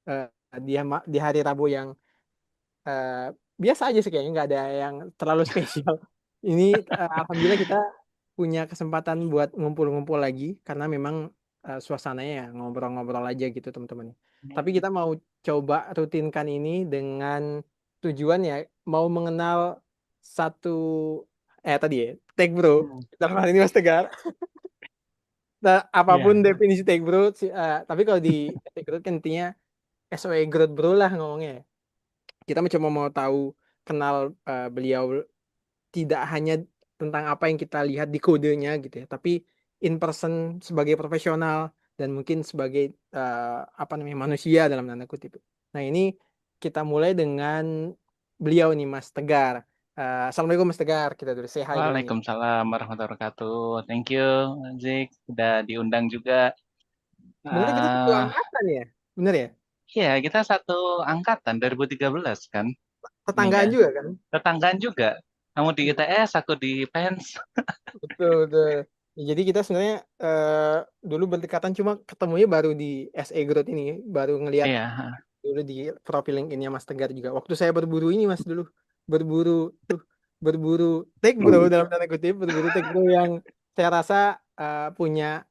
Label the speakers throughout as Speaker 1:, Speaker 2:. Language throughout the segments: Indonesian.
Speaker 1: eh, di hari Rabu yang eh, biasa aja sih, kayaknya nggak ada yang terlalu spesial. Ini alhamdulillah kita punya kesempatan buat ngumpul-ngumpul lagi karena memang suasananya ya ngobrol-ngobrol aja gitu teman-teman. Tapi kita mau coba rutinkan ini dengan tujuan ya mau mengenal satu tadi ya tech bro
Speaker 2: Hmm.
Speaker 1: dalam hal ini Mas Tegar. Nah, apapun
Speaker 2: Ya.
Speaker 1: definisi tech bro tapi kalau di tech bro kan intinya SOE growth bro lah ngomongnya. Kita cuma mau tahu kenal beliau tidak hanya tentang apa yang kita lihat di kodenya gitu ya, tapi in person sebagai profesional dan mungkin sebagai apa namanya manusia dalam tanda kutip. Nah ini kita mulai dengan beliau nih Mas Tegar. Assalamualaikum Mas Tegar, kita dulu say hi dulu nih.
Speaker 2: Waalaikumsalam warahmatullahi wabarakatuh. Thank you, Zik, udah diundang juga.
Speaker 1: Sebenarnya kita satu
Speaker 2: eh
Speaker 1: angkatan ya, bener ya?
Speaker 2: Iya, kita satu angkatan 2013 kan, ininya.
Speaker 1: Tetanggaan juga kan?
Speaker 2: Tetanggaan juga. Kamu di ITS, aku di PENS.
Speaker 1: Betul, betul. Ya, jadi kita sebenarnya dulu berdekatan cuma ketemunya baru di SE Growth ini, baru ngelihat
Speaker 2: Iya.
Speaker 1: dulu di profil LinkedIn-nya Mas Tegar juga. Waktu saya berburu ini Mas dulu, berburu tuh, berburu tech bro dalam tanda kutip, berburu tech bro yang saya rasa punya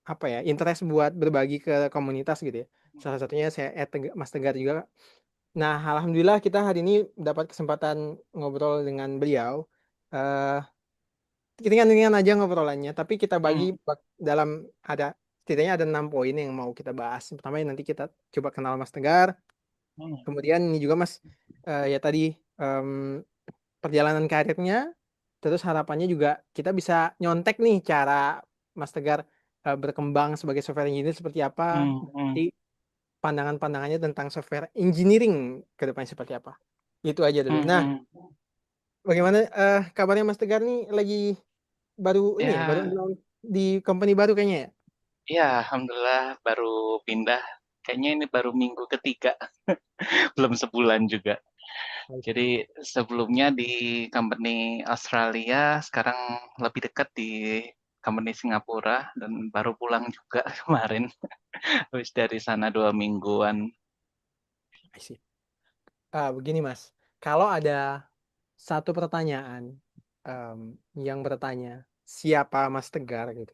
Speaker 1: apa ya, interest buat berbagi ke komunitas gitu ya. Salah satunya saya Mas Tegar juga. Nah, alhamdulillah kita hari ini dapat kesempatan ngobrol dengan beliau. Eh Ringan-ringan aja ngobrolannya, tapi kita bagi
Speaker 2: Hmm,
Speaker 1: dalam ada setidaknya ada 6 poin yang mau kita bahas. Pertama nanti kita coba kenal Mas Tegar.
Speaker 2: hmm,
Speaker 1: Kemudian ini juga Mas ya tadi em, perjalanan karirnya, terus harapannya juga kita bisa nyontek nih cara Mas Tegar berkembang sebagai software engineer seperti apa,
Speaker 2: hmm,
Speaker 1: nanti
Speaker 2: hmm.
Speaker 1: pandangan-pandangannya tentang software engineering ke depannya seperti apa. Itu aja dulu.
Speaker 2: Hmm,
Speaker 1: Nah,
Speaker 2: hmm.
Speaker 1: bagaimana kabarnya Mas Tegar nih lagi baru ini ya, baru
Speaker 2: Ya,
Speaker 1: di company baru kayaknya ya?
Speaker 2: ya, alhamdulillah baru pindah. Kayaknya ini baru minggu ketiga, belum sebulan juga.
Speaker 1: I
Speaker 2: Jadi
Speaker 1: see.
Speaker 2: sebelumnya di company Australia, sekarang lebih dekat di company Singapura dan baru pulang juga kemarin. Habis dari sana 2 mingguan.
Speaker 1: I see. Begini Mas, kalau ada satu pertanyaan em, yang bertanya siapa Mas Tegar gitu,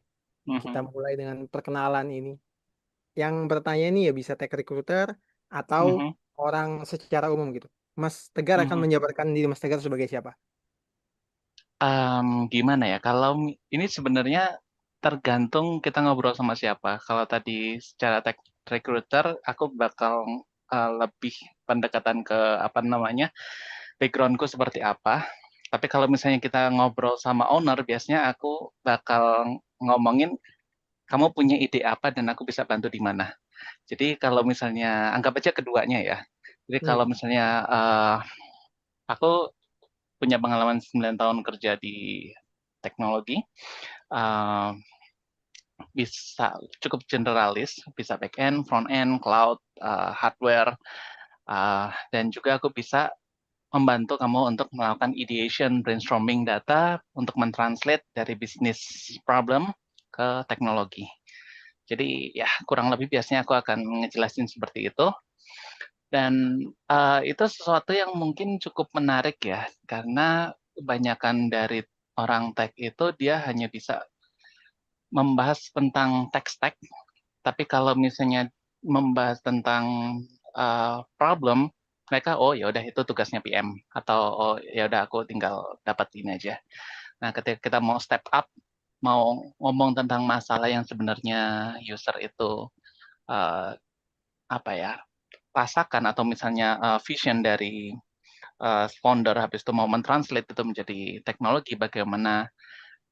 Speaker 1: kita
Speaker 2: Mhm,
Speaker 1: mulai dengan perkenalan ini. Yang bertanya ini ya bisa tech recruiter atau
Speaker 2: mhm,
Speaker 1: orang secara umum gitu. Mas Tegar akan
Speaker 2: mhm.
Speaker 1: menjabarkan diri Mas Tegar sebagai siapa?
Speaker 2: Gimana ya, kalau ini sebenarnya tergantung kita ngobrol sama siapa. Kalau tadi secara tech recruiter, aku bakal lebih pendekatan ke apa namanya, backgroundku seperti apa. Tapi kalau misalnya kita ngobrol sama owner, biasanya aku bakal ngomongin kamu punya ide apa dan aku bisa bantu di mana. Jadi kalau misalnya anggap aja keduanya ya. Jadi
Speaker 1: Hmm.
Speaker 2: kalau misalnya aku punya pengalaman 9 tahun kerja di teknologi, eh, bisa cukup generalis, bisa back end, front end, cloud, hardware, dan juga aku bisa membantu kamu untuk melakukan ideation, brainstorming data untuk mentranslate dari bisnis problem ke teknologi. Jadi ya kurang lebih biasanya aku akan ngejelasin seperti itu. Dan itu sesuatu yang mungkin cukup menarik ya, karena kebanyakan dari orang tech itu dia hanya bisa membahas tentang tech stack, tapi kalau misalnya membahas tentang problem, mereka oh ya udah itu tugasnya PM atau oh ya udah aku tinggal dapat ini aja. Nah, ketika kita mau step up, mau ngomong tentang masalah yang sebenarnya user itu uh, apa ya rasakan atau misalnya vision dari founder habis itu mau mentranslate itu menjadi teknologi bagaimana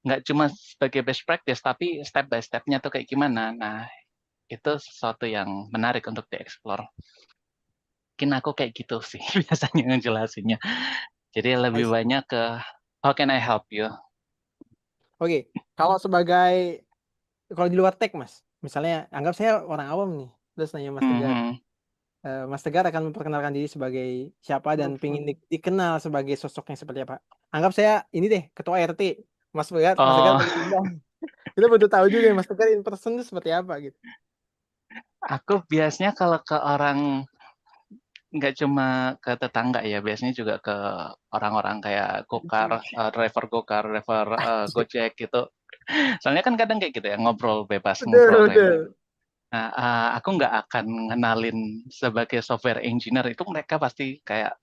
Speaker 2: nggak cuma sebagai best practice tapi step by stepnya tuh kayak gimana. Nah, itu sesuatu yang menarik untuk dieksplor. Mungkin aku kayak gitu sih biasanya ngejelasinnya. Jadi
Speaker 1: I
Speaker 2: lebih
Speaker 1: see.
Speaker 2: banyak ke how can I help you?
Speaker 1: Oke, kalau sebagai kalau di luar tech Mas, misalnya anggap saya orang awam nih, terus nanya Mas Tegar.
Speaker 2: Mhm.
Speaker 1: Mas Tegar akan memperkenalkan diri sebagai siapa dan pengen dikenal sebagai sosoknya seperti apa. Anggap saya ini deh ketua RT. Mas Tegar
Speaker 2: Oh,
Speaker 1: baru pindah. Kita butuh tahu juga ya Mas Tegar in person itu seperti apa gitu.
Speaker 2: Aku biasanya kalau ke orang nggak cuma ke tetangga ya, biasanya juga ke orang-orang kayak gokar, driver gokar, driver Gojek gitu. Soalnya kan kadang kayak gitu ya, ngobrol bebas,
Speaker 1: Betul,
Speaker 2: ngobrol random.
Speaker 1: betul.
Speaker 2: Nah, aku nggak akan ngenalin sebagai software engineer, itu mereka pasti kayak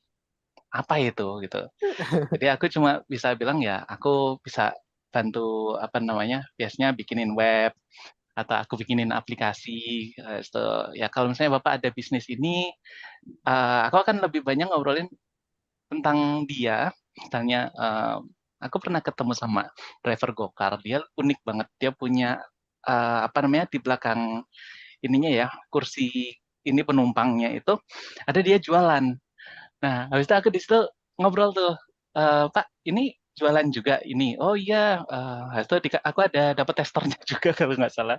Speaker 2: apa itu gitu. Jadi aku cuma bisa bilang ya, aku bisa bantu apa namanya, biasanya bikinin web atau aku bikinin aplikasi. So, ya kalau misalnya Bapak ada bisnis ini, aku akan lebih banyak ngobrolin tentang dia. Misalnya, aku pernah ketemu sama driver gokar, dia unik banget. Dia punya apa namanya di belakang ininya ya, kursi ini penumpangnya itu ada dia jualan. Nah, habis itu aku di situ ngobrol tuh, Pak, ini jualan juga ini. Oh iya, habis itu aku ada dapat testernya juga kalau nggak salah.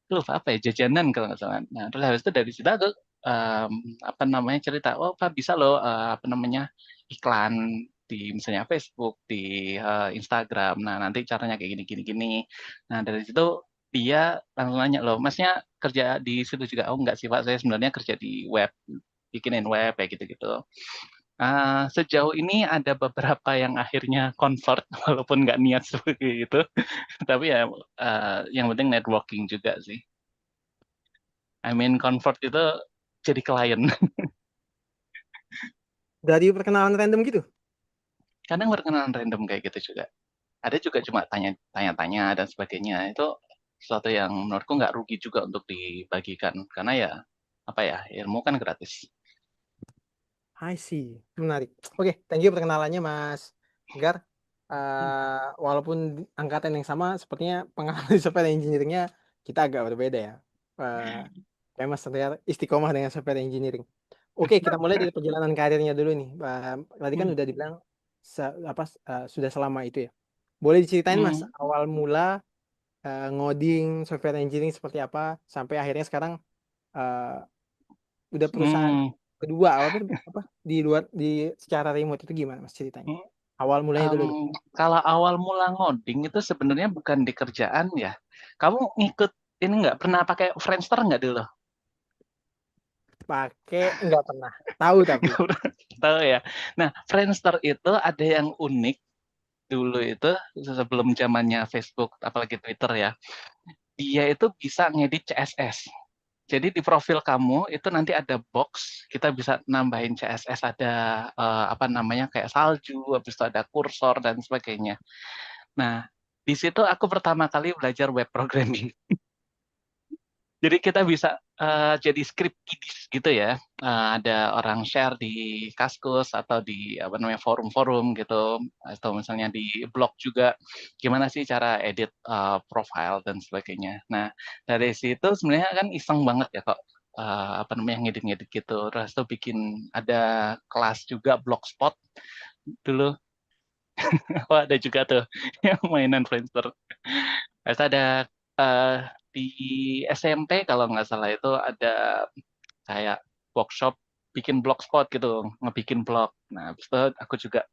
Speaker 2: Lupa apa ya, jajanan kalau nggak salah. Nah, terus habis itu dari situ aku em, apa namanya cerita, oh Pak bisa loh apa namanya iklan di misalnya Facebook, di Instagram. Nah, nanti caranya kayak gini gini gini. Nah, dari situ dia langsung nanya loh, Masnya kerja di situ juga? Oh enggak sih Pak, saya sebenarnya kerja di web, bikinin web kayak gitu-gitu. Sejauh ini ada beberapa yang akhirnya convert walaupun nggak niat seperti itu, tapi ya yang penting networking juga sih. I mean convert itu jadi klien.
Speaker 1: Dari perkenalan random gitu.
Speaker 2: Kadang berkenalan random kayak gitu juga. Ada juga cuma tanya-tanya dan sebagainya. Itu sesuatu yang menurutku nggak rugi juga untuk dibagikan. Karena ya, apa ya, ilmu kan gratis.
Speaker 1: I see. Menarik. Oke, thank you perkenalannya Mas Gar. Walaupun angkatan yang sama, sepertinya pengalaman di software engineering-nya kita agak berbeda ya. Uh, Kayak Mas terlihat istiqomah dengan software engineering. Oke, kita mulai dari perjalanan karirnya dulu nih. Tadi kan
Speaker 2: Hmm,
Speaker 1: udah dibilang sudah selama itu ya. Boleh diceritain Mas
Speaker 2: hmm,
Speaker 1: awal mula ngoding software engineering seperti apa sampai akhirnya sekarang eh, udah perusahaan
Speaker 2: hmm,
Speaker 1: kedua apa di luar di secara remote itu gimana Mas ceritanya?
Speaker 2: hmm.
Speaker 1: Awal mulanya dulu deh.
Speaker 2: Kalau awal mula ngoding itu sebenarnya bukan di kerjaan ya. Kamu ngikut ini nggak pernah pakai Friendster nggak dulu?
Speaker 1: Pakai nggak pernah. Tahu tapi.
Speaker 2: Nggak pernah tahu ya. Nah, Friendster itu ada yang unik dulu itu sebelum zamannya Facebook apalagi Twitter ya. Dia itu bisa ngedit CSS. Jadi di profil kamu itu nanti ada box, kita bisa nambahin CSS, ada apa namanya kayak salju, habis itu ada kursor dan sebagainya. Nah, di situ aku pertama kali belajar web programming. Jadi kita bisa jadi script kiddies gitu ya. Ada orang share di Kaskus atau di apa namanya forum-forum gitu, atau misalnya di blog juga. Gimana sih cara edit profile dan sebagainya. Nah dari situ sebenarnya kan iseng banget ya kok. Apa namanya ngedit-ngedit gitu. Terus tuh bikin ada kelas juga Blogspot dulu. Oh ada juga tuh yang mainan Friendster. Terus ada eh, di SMP kalau nggak salah itu ada kayak workshop bikin blogspot gitu, ngebikin blog. Nah, habis itu aku juga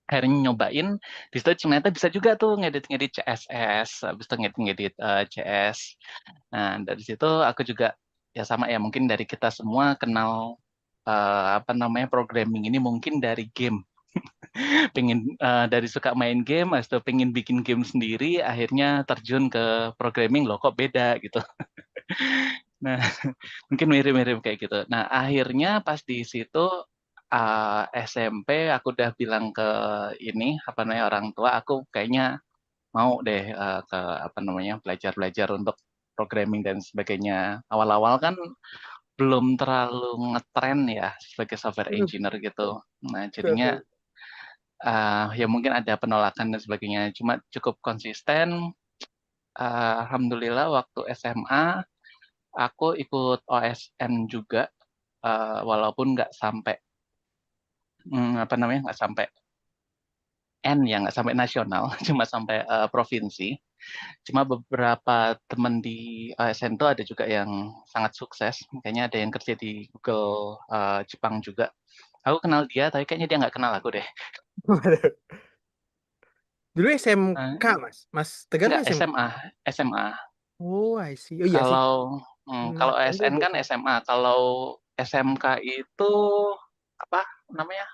Speaker 2: akhirnya nyobain, di situ ternyata bisa juga tuh ngedit-ngedit CSS, habis itu ngedit-ngedit CS. Nah, dari situ aku juga ya sama ya mungkin dari kita semua kenal apa namanya programming ini mungkin dari game. Pengen dari suka main game, habis itu pengen bikin game sendiri, akhirnya terjun ke programming loh kok beda gitu. Nah, mungkin mirip-mirip kayak gitu. Nah, akhirnya pas di situ SMP aku udah bilang ke ini apa namanya orang tua aku kayaknya mau deh ke apa namanya belajar-belajar untuk programming dan sebagainya. Awal-awal kan belum terlalu ngetren ya sebagai software
Speaker 1: Hmm,
Speaker 2: engineer gitu. Nah,
Speaker 1: betul,
Speaker 2: jadinya
Speaker 1: betul.
Speaker 2: ya mungkin ada penolakan dan sebagainya. Cuma cukup konsisten. Alhamdulillah waktu SMA aku ikut OSN juga, walaupun nggak sampai apa namanya nggak sampai N ya nggak sampai nasional, cuma sampai provinsi. Cuma beberapa teman di OSN itu ada juga yang sangat sukses. Kayaknya ada yang kerja di Google Jepang juga. Aku kenal dia, tapi kayaknya dia nggak kenal aku deh.
Speaker 1: Dulu
Speaker 2: Eh,
Speaker 1: SMK Mas. Mas Tegar
Speaker 2: nggak
Speaker 1: kan SMK.
Speaker 2: SMA, SMA.
Speaker 1: Oh, I see. Oh iya sih.
Speaker 2: Kalau kalau
Speaker 1: Keren tuh
Speaker 2: SN kan
Speaker 1: biasanya.
Speaker 2: SMA, kalau SMK itu apa namanya?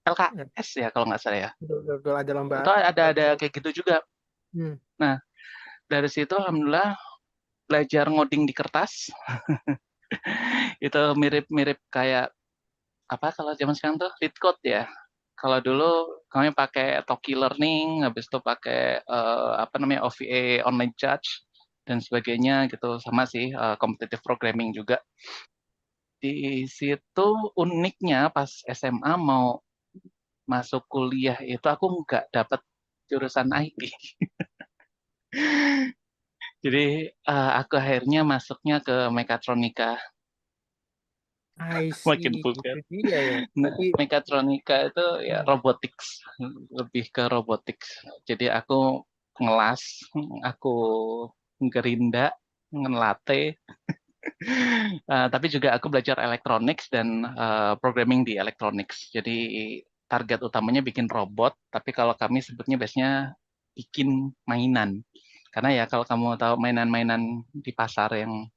Speaker 1: Ya,
Speaker 2: LKS ya kalau nggak salah ya.
Speaker 1: betul, betul, betul. Ada lomba.
Speaker 2: Itu ada kayak gitu juga.
Speaker 1: Hmm.
Speaker 2: Nah, dari situ alhamdulillah belajar ngoding di kertas. Itu mirip-mirip kayak apa kalau zaman sekarang tuh lead code ya. Kalau dulu kami pakai Toki Learning, habis itu pakai apa namanya OVA Online Judge dan sebagainya gitu, sama sih competitive programming juga. Di situ uniknya pas SMA mau masuk kuliah itu aku nggak dapat jurusan IT. Jadi aku akhirnya masuknya ke mekatronika,
Speaker 1: I
Speaker 2: makin
Speaker 1: see.
Speaker 2: vulgar.
Speaker 1: Itu dia ya.
Speaker 2: Nah,
Speaker 1: Berarti
Speaker 2: mekatronika itu ya
Speaker 1: hmm,
Speaker 2: robotics, lebih ke robotics. Jadi aku ngelas, aku gerinda, ngelatih, tapi juga aku belajar electronics dan programming di electronics. Jadi target utamanya bikin robot, tapi kalau kami sebutnya biasanya bikin mainan. Karena ya kalau kamu tahu mainan-mainan di pasar yang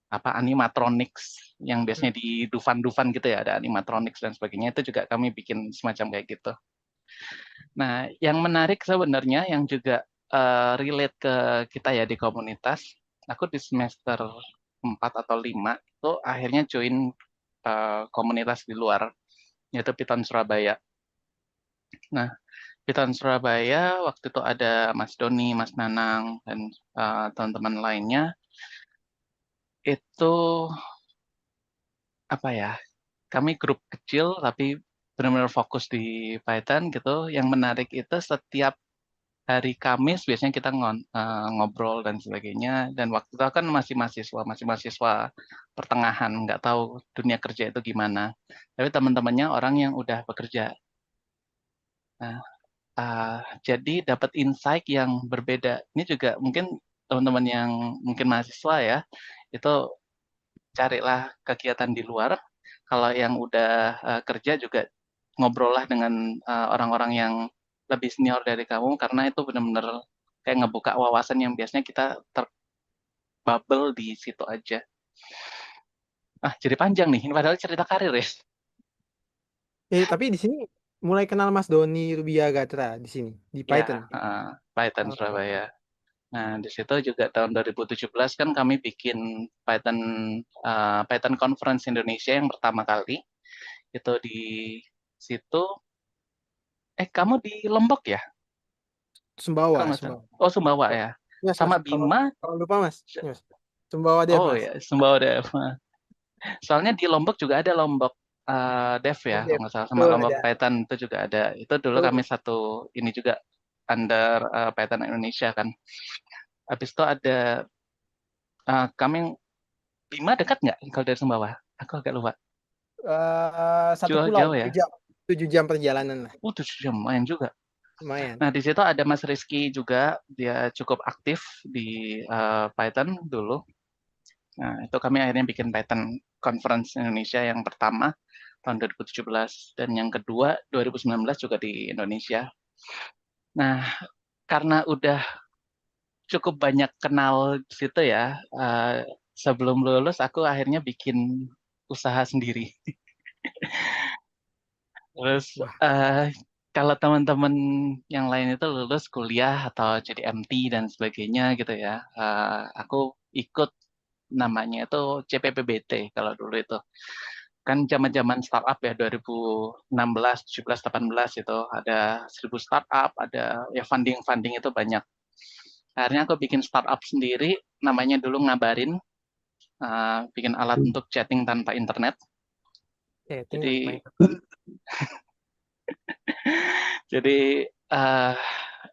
Speaker 2: apa animatronics yang
Speaker 1: hmm.
Speaker 2: biasanya di Dufan-Dufan gitu ya, ada animatronics dan sebagainya, itu juga kami bikin semacam kayak gitu. Nah, yang menarik sebenarnya yang juga relate ke kita ya di komunitas, aku di semester 4 atau 5 itu akhirnya join komunitas di luar, yaitu Python Surabaya. Nah, Python Surabaya waktu itu ada Mas Doni, Mas Nanang, dan teman-teman lainnya, itu apa ya, kami grup kecil tapi benar-benar fokus di Python gitu. Yang menarik itu setiap hari Kamis biasanya kita ngobrol dan sebagainya. Dan waktu itu kan masih mahasiswa pertengahan, nggak tahu dunia kerja itu gimana. Tapi teman-temannya orang yang udah bekerja. Nah, jadi dapat insight yang berbeda. Ini juga mungkin teman-teman yang mungkin mahasiswa ya, itu carilah kegiatan di luar. Kalau yang udah kerja juga ngobrollah dengan orang-orang yang lebih senior dari kamu karena itu benar-benar kayak ngebuka wawasan yang biasanya kita terbubble di situ aja. Ah, jadi panjang nih. Ini padahal cerita karir ya.
Speaker 1: Tapi di sini mulai kenal Mas Doni Rubiagatra di sini di
Speaker 2: Ya,
Speaker 1: Python.
Speaker 2: Python
Speaker 1: Oh,
Speaker 2: Surabaya. Nah, di situ juga tahun 2017 kan kami bikin Python Python Conference Indonesia yang pertama kali. Itu di situ. Kamu di Lombok ya? Kalau
Speaker 1: Sumbawa,
Speaker 2: nggak salah.
Speaker 1: Sumbawa.
Speaker 2: Oh, Sumbawa ya.
Speaker 1: Mas,
Speaker 2: Sama
Speaker 1: Mas. Kalau
Speaker 2: Bima.
Speaker 1: kalau lupa Mas, ini, Mas. Sumbawa Dev,
Speaker 2: Oh
Speaker 1: Mas.
Speaker 2: ya, Sumbawa Dev. Soalnya di Lombok juga ada Lombok Dev ya,
Speaker 1: Dev.
Speaker 2: kalau nggak salah. Sama
Speaker 1: Betul
Speaker 2: Lombok
Speaker 1: ada.
Speaker 2: Python itu juga ada. Itu dulu kami
Speaker 1: Betul.
Speaker 2: satu ini juga under Python Indonesia kan. Habis itu ada kami Bima dekat nggak kalau dari Sumbawa? Aku agak lupa.
Speaker 1: Satu
Speaker 2: Jauh
Speaker 1: pulau,
Speaker 2: jauh ya.
Speaker 1: 7 jam. 7 jam perjalanan lah.
Speaker 2: 7 jam lumayan juga.
Speaker 1: Lumayan.
Speaker 2: Nah, di situ ada Mas Rizky juga, dia cukup aktif di Python dulu. Nah, itu kami akhirnya bikin Python Conference Indonesia yang pertama tahun 2017 dan yang kedua 2019 juga di Indonesia. Nah, karena udah cukup banyak kenal di situ ya, sebelum lulus aku akhirnya bikin usaha sendiri. Terus
Speaker 1: Wah,
Speaker 2: kalau teman-teman yang lain itu lulus kuliah atau jadi MT dan sebagainya gitu ya, aku ikut namanya itu CPPBT kalau dulu itu. Kan zaman-zaman startup ya 2016, 17, 18 itu ada 1000 startup, ada ya funding-funding itu banyak. Akhirnya aku bikin startup sendiri, namanya dulu Ngabarin, bikin alat untuk chatting tanpa internet.
Speaker 1: setting
Speaker 2: Jadi
Speaker 1: namanya.
Speaker 2: jadi uh,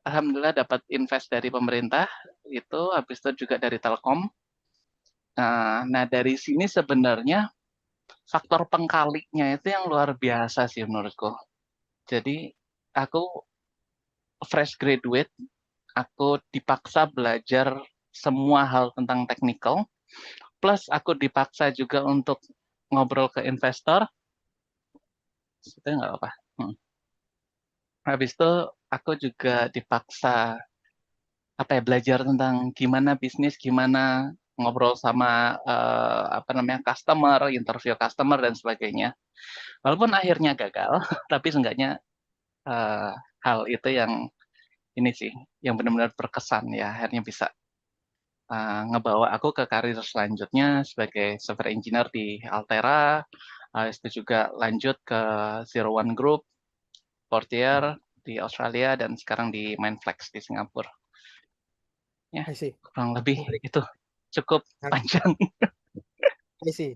Speaker 2: alhamdulillah dapat invest dari pemerintah itu, habis itu juga dari Telkom. Nah dari sini sebenarnya faktor pengkalinya itu yang luar biasa sih menurutku. Jadi aku fresh graduate, aku dipaksa belajar semua hal tentang technical, plus aku dipaksa juga untuk ngobrol ke investor, itu nggak apa. Hmm. Habis itu aku juga dipaksa apa ya, belajar tentang gimana bisnis, gimana ngobrol sama apa namanya customer, interview customer dan sebagainya. Walaupun akhirnya gagal, tapi seenggaknya eh, hal itu yang ini sih, yang benar-benar berkesan ya, akhirnya bisa ngebawa aku ke karir selanjutnya sebagai software engineer di Altera, itu juga lanjut ke Zero One Group, Portier di Australia, dan sekarang di Mindflex di Singapura. Ya,
Speaker 1: I see.
Speaker 2: kurang lebih
Speaker 1: Menarik.
Speaker 2: itu cukup
Speaker 1: Menarik.
Speaker 2: panjang.
Speaker 1: I see.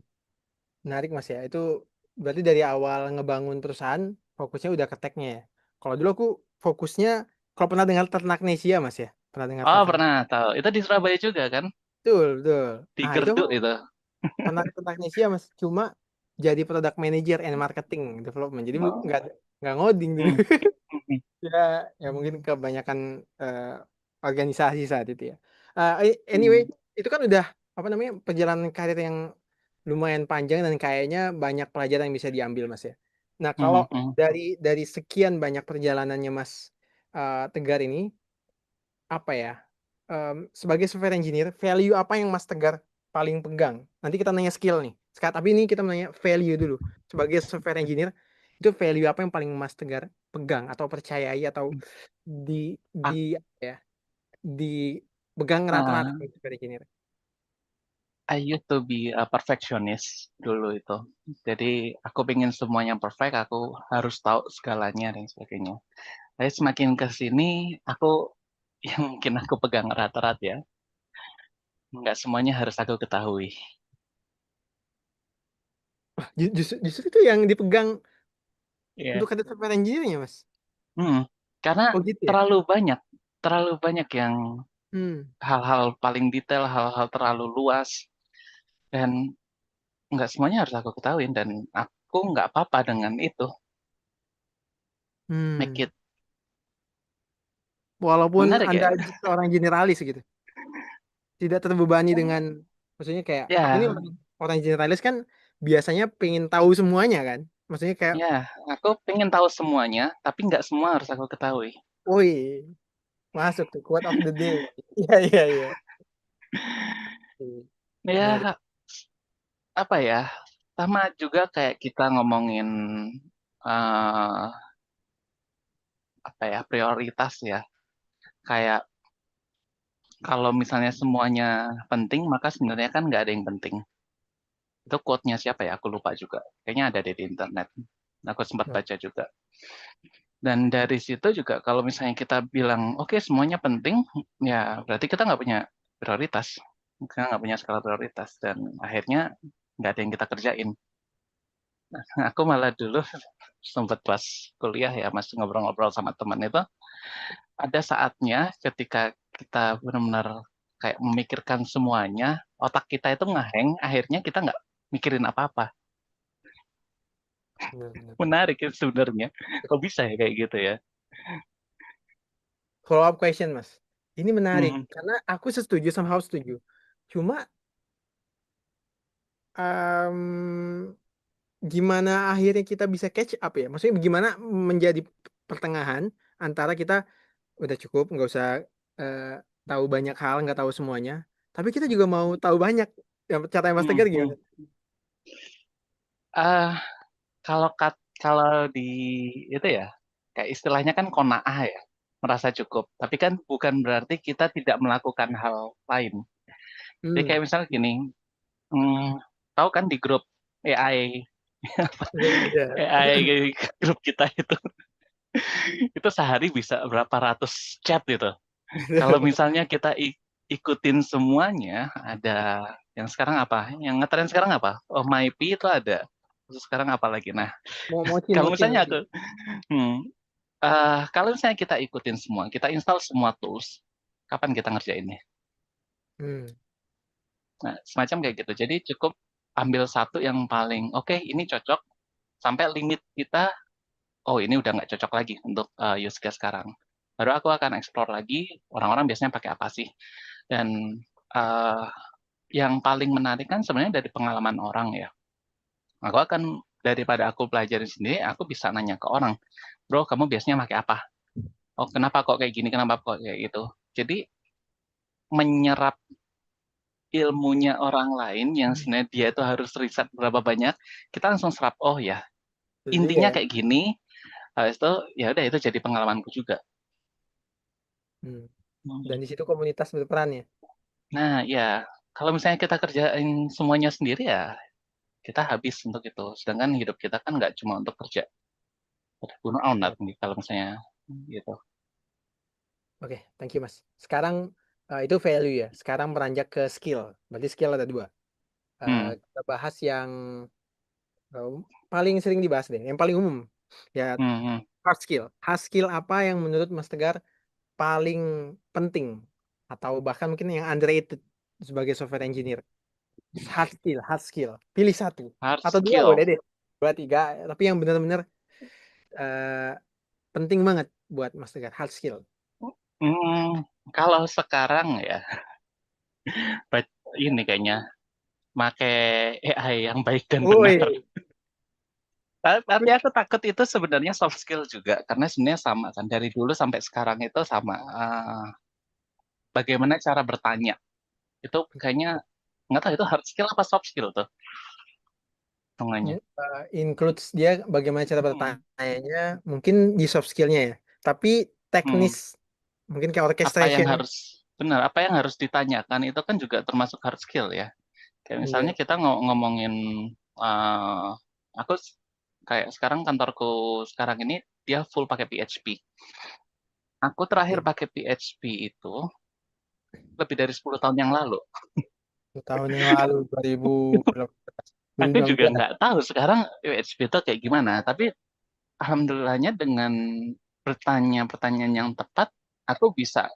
Speaker 1: Menarik Mas ya. Itu berarti dari awal ngebangun perusahaan fokusnya udah ke tech-nya ya. Kalau dulu aku fokusnya, kalau pernah dengar ternak Nesia Mas ya. Pernah dengar
Speaker 2: Oh,
Speaker 1: ternak?
Speaker 2: pernah tahu. Itu di Surabaya juga kan?
Speaker 1: Betul, betul.
Speaker 2: Di
Speaker 1: Nah, itu
Speaker 2: Gerduk itu.
Speaker 1: pernah ke ternak Nesia Mas. Cuma jadi product manager and marketing development. Jadi
Speaker 2: Oh.
Speaker 1: nggak ngoding dulu.
Speaker 2: Hmm.
Speaker 1: Ya, ya mungkin kebanyakan organisasi saat itu ya. Anyway,
Speaker 2: Hmm.
Speaker 1: itu kan udah apa namanya perjalanan karir yang lumayan panjang dan kayaknya banyak pelajaran yang bisa diambil Mas ya. Nah, kalau
Speaker 2: Hmm. Hmm.
Speaker 1: dari sekian banyak perjalanannya Mas Tegar ini, apa ya? Sebagai software engineer, value apa yang Mas Tegar paling pegang? Nanti kita nanya skill nih. Sekarang tapi ini kita nanya value dulu. Sebagai software engineer, itu value apa yang paling Mas Tegar pegang atau percayai atau di di
Speaker 2: Ak-
Speaker 1: apa ya? Dipegang rata-rata
Speaker 2: ah,
Speaker 1: software engineer.
Speaker 2: I used to be a perfectionist dulu itu. Jadi aku pengen semuanya perfect, aku harus tahu segalanya dan sebagainya. Tapi semakin ke sini, aku yang mungkin aku pegang rata-rata ya, nggak semuanya harus aku ketahui.
Speaker 1: Justru itu yang dipegang
Speaker 2: Iya.
Speaker 1: untuk ada software engineer-nya, Mas.
Speaker 2: Hmm. Karena
Speaker 1: Oh gitu ya?
Speaker 2: terlalu banyak, terlalu banyak yang
Speaker 1: Hmm.
Speaker 2: hal-hal paling detail, hal-hal terlalu luas, dan nggak semuanya harus aku ketahuin, dan aku nggak apa-apa dengan itu. Make
Speaker 1: Hmm.
Speaker 2: it
Speaker 1: Walaupun
Speaker 2: menarik
Speaker 1: Anda
Speaker 2: ya.
Speaker 1: seorang generalis gitu. Tidak terbebani dengan maksudnya kayak aku ini
Speaker 2: Ya,
Speaker 1: orang generalis kan biasanya pengen tahu semuanya kan. Maksudnya kayak,
Speaker 2: ya, aku pengen tahu semuanya, tapi nggak semua harus aku ketahui.
Speaker 1: woi, masuk tuh quote of the day. Iya, iya, iya. Menarik.
Speaker 2: Ya, apa ya, sama juga kayak kita ngomongin eh apa ya, prioritas ya. Kayak kalau misalnya semuanya penting, maka sebenarnya kan nggak ada yang penting. Itu quote-nya siapa ya? Aku lupa juga. Kayaknya ada di internet. Aku sempat baca juga. Dan dari situ juga kalau misalnya kita bilang, oke semuanya penting, ya berarti kita nggak punya prioritas. Kita nggak punya skala prioritas. Dan akhirnya nggak ada yang kita kerjain. Aku malah dulu sempat pas kuliah ya, masih ngobrol-ngobrol sama teman itu, ada saatnya ketika kita benar-benar kayak memikirkan semuanya, otak kita itu ngeheng, akhirnya kita nggak mikirin apa-apa.
Speaker 1: Benar-benar.
Speaker 2: Menarik ya sebenarnya. Kok bisa ya kayak gitu ya?
Speaker 1: Follow up question, Mas. Ini menarik
Speaker 2: Mhm.
Speaker 1: karena aku setuju somehow setuju. Cuma gimana akhirnya kita bisa catch up ya? Maksudnya gimana menjadi pertengahan antara kita udah cukup nggak usah eh, tahu banyak hal, nggak tahu semuanya, tapi kita juga mau tahu banyak. Ya, cara Mas Tegar gimana?
Speaker 2: Mhm. Ah, kalau di itu ya, kayak istilahnya kan kona'ah ya, merasa cukup. Tapi kan bukan berarti kita tidak melakukan hal lain. Jadi
Speaker 1: Hmm.
Speaker 2: kayak misalnya gini, tahu kan di grup AI,
Speaker 1: Ya.
Speaker 2: AI grup kita itu sehari bisa berapa ratus chat gitu. Kalau misalnya kita ikutin semuanya, ada yang sekarang apa? Yang ngetren sekarang apa? Oh, MyP itu ada. Terus sekarang apa lagi? Nah,
Speaker 1: Mocin,
Speaker 2: kalau
Speaker 1: mocin,
Speaker 2: misalnya
Speaker 1: mocin.
Speaker 2: aku, hmm, kalau misalnya kita ikutin semua, kita install semua tools, kapan kita ngerjainnya?
Speaker 1: Hmm.
Speaker 2: Nah, semacam kayak gitu. Jadi cukup ambil satu yang paling oke, ini cocok sampai limit kita. Oh, ini udah nggak cocok lagi untuk use case sekarang. Baru aku akan explore lagi. Orang-orang biasanya pakai apa sih? Dan uh, yang paling menarik kan sebenarnya dari pengalaman orang ya. Aku akan daripada aku pelajarin sendiri, aku bisa nanya ke orang, bro, kamu biasanya pakai apa? Oh, kenapa kok kayak gini? Kenapa kok kayak gitu? Jadi menyerap ilmunya orang lain yang sebenarnya dia itu harus riset berapa banyak, kita langsung serap, oh ya,
Speaker 1: Betul juga
Speaker 2: intinya
Speaker 1: ya.
Speaker 2: kayak gini, habis itu ya udah itu jadi pengalamanku juga.
Speaker 1: Hmm. Dan di situ komunitas berperan ya.
Speaker 2: Nah, ya, kalau misalnya kita kerjain semuanya sendiri ya, kita habis untuk itu. Sedangkan hidup kita kan nggak cuma untuk kerja. Burn out
Speaker 1: Ya.
Speaker 2: nih kalau misalnya gitu.
Speaker 1: Oke, thank you Mas. Sekarang itu value ya. Sekarang beranjak ke skill. Berarti skill ada dua.
Speaker 2: Hmm,
Speaker 1: Kita bahas yang eh, paling sering dibahas deh, yang paling umum. Ya,
Speaker 2: hmm, hmm.
Speaker 1: hard skill. Hard skill apa yang menurut Mas Tegar paling penting atau bahkan mungkin yang underrated sebagai software engineer? Hard skill, hard skill. Pilih satu
Speaker 2: Hard
Speaker 1: atau dua boleh
Speaker 2: skill.
Speaker 1: deh. Dua, tiga, tapi yang benar-benar eh, penting banget buat Mas Tegar, hard skill.
Speaker 2: Hmm, kalau sekarang ya, ini kayaknya pakai AI yang baik dan benar.
Speaker 1: Woi,
Speaker 2: Tapi aku takut itu sebenarnya soft skill juga, karena sebenarnya sama kan dari dulu sampai sekarang itu sama. Bagaimana cara bertanya itu kayaknya nggak tahu itu hard skill apa soft skill tuh hitungannya.
Speaker 1: includes dia bagaimana cara
Speaker 2: Hmm,
Speaker 1: bertanya, mungkin di soft skillnya ya. Tapi
Speaker 2: hmm.
Speaker 1: teknis, mungkin kayak
Speaker 2: Apa yang
Speaker 1: orchestration.
Speaker 2: harus benar, apa yang harus ditanyakan itu kan juga termasuk hard skill ya. Kayak misalnya
Speaker 1: Iya.
Speaker 2: kita ngomongin eh aku kayak sekarang kantorku sekarang ini dia full pakai PHP. Aku terakhir
Speaker 1: Oke.
Speaker 2: pakai PHP itu lebih dari 10 tahun yang lalu.
Speaker 1: Tahun yang lalu 2018,
Speaker 2: Aku juga
Speaker 1: 2019.
Speaker 2: nggak tahu sekarang PHP itu kayak gimana. Tapi alhamdulillahnya dengan bertanya pertanyaan yang tepat, aku bisa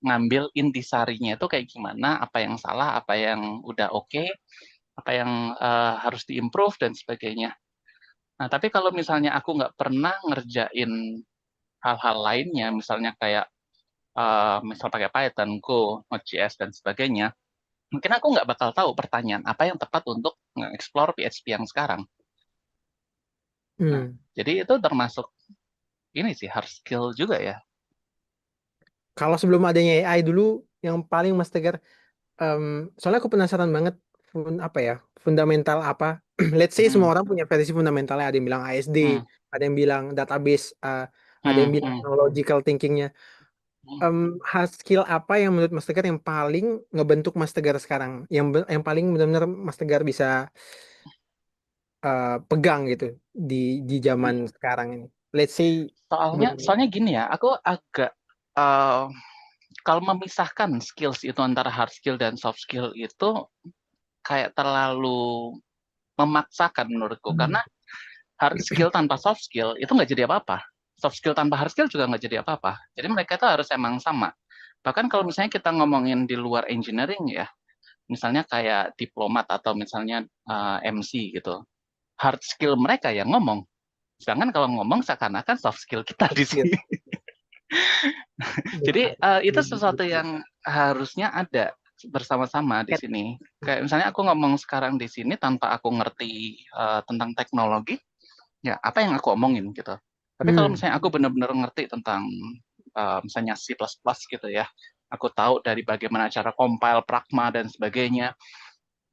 Speaker 2: ngambil intisarinya itu kayak gimana, apa yang salah, apa yang udah oke, apa yang harus diimprove dan sebagainya. Nah, tapi kalau misalnya aku nggak pernah ngerjain hal-hal lainnya, misalnya kayak misal pakai Python, Go, Node.js dan sebagainya, mungkin aku nggak bakal tahu pertanyaan apa yang tepat untuk nge-explore PHP yang sekarang. Nah,
Speaker 1: Hmm.
Speaker 2: jadi itu termasuk ini sih hard skill juga ya.
Speaker 1: Kalau sebelum adanya AI dulu, yang paling Mas Tegar, em, soalnya aku penasaran banget, apa ya, fundamental apa? Let's say semua
Speaker 2: Hmm,
Speaker 1: orang punya versi fundamentalnya. Ada yang bilang ASD,
Speaker 2: hmm,
Speaker 1: ada yang bilang database, ada
Speaker 2: hmm,
Speaker 1: yang bilang
Speaker 2: hmm,
Speaker 1: logical thinkingnya.
Speaker 2: hmm.
Speaker 1: Hard skill apa yang menurut Mas Tegar yang paling ngebentuk Mas Tegar sekarang? Yang paling benar-benar Mas Tegar bisa pegang gitu di zaman sekarang ini. Let's say
Speaker 2: Soalnya,
Speaker 1: belum.
Speaker 2: soalnya gini ya, aku agak eh, kalau memisahkan skills itu antara hard skill dan soft skill itu kayak terlalu memaksakan menurutku.
Speaker 1: Hmm.
Speaker 2: Karena hard skill tanpa soft skill itu nggak jadi apa-apa. Soft skill tanpa hard skill juga nggak jadi apa-apa. Jadi mereka itu harus emang sama. Bahkan kalau misalnya kita ngomongin di luar engineering ya, misalnya kayak diplomat atau misalnya MC gitu, hard skill mereka yang ngomong. Sedangkan kalau ngomong seakan-akan soft skill kita
Speaker 1: Soft
Speaker 2: di
Speaker 1: skill.
Speaker 2: sini. Jadi
Speaker 1: Benar.
Speaker 2: itu sesuatu yang harusnya ada bersama-sama di
Speaker 1: Cat.
Speaker 2: sini. Kayak misalnya aku ngomong sekarang di sini tanpa aku ngerti tentang teknologi, ya apa yang aku omongin gitu. Tapi kalau
Speaker 1: Hmm.
Speaker 2: misalnya aku benar-benar ngerti tentang misalnya C++ gitu ya, aku tahu dari bagaimana cara compile, pragma dan sebagainya,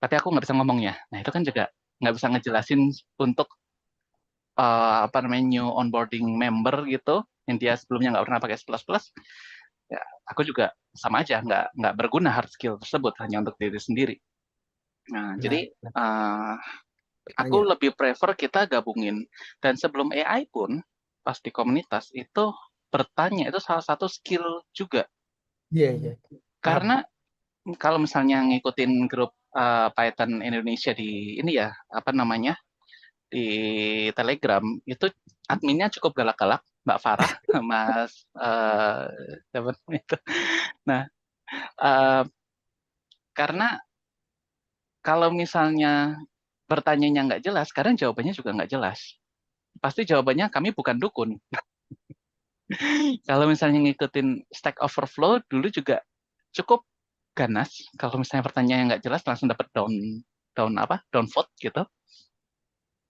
Speaker 2: tapi aku nggak bisa ngomongnya. Nah itu kan juga nggak bisa ngejelasin untuk apa namanya new onboarding member gitu, yang dia sebelumnya nggak pernah pakai C++, ya aku juga sama aja nggak berguna hard skill tersebut hanya untuk diri sendiri. Nah jadi
Speaker 1: Nah,
Speaker 2: uh, aku
Speaker 1: bertanya.
Speaker 2: lebih prefer kita gabungin. Dan sebelum AI pun, pas di komunitas, itu bertanya, itu salah satu skill juga.
Speaker 1: Iya, iya. Paham.
Speaker 2: Karena kalau misalnya ngikutin grup Python Indonesia di ini ya, apa namanya, di Telegram, itu adminnya cukup galak-galak, Mbak Farah, Mas, siapa namanya itu. Nah, uh, karena kalau misalnya bertanyanya nggak jelas, kadang jawabannya juga nggak jelas. Pasti jawabannya kami bukan dukun. Kalau misalnya ngikutin Stack Overflow dulu juga cukup ganas. Kalau misalnya pertanyaan yang nggak jelas langsung dapat down down apa down vote gitu.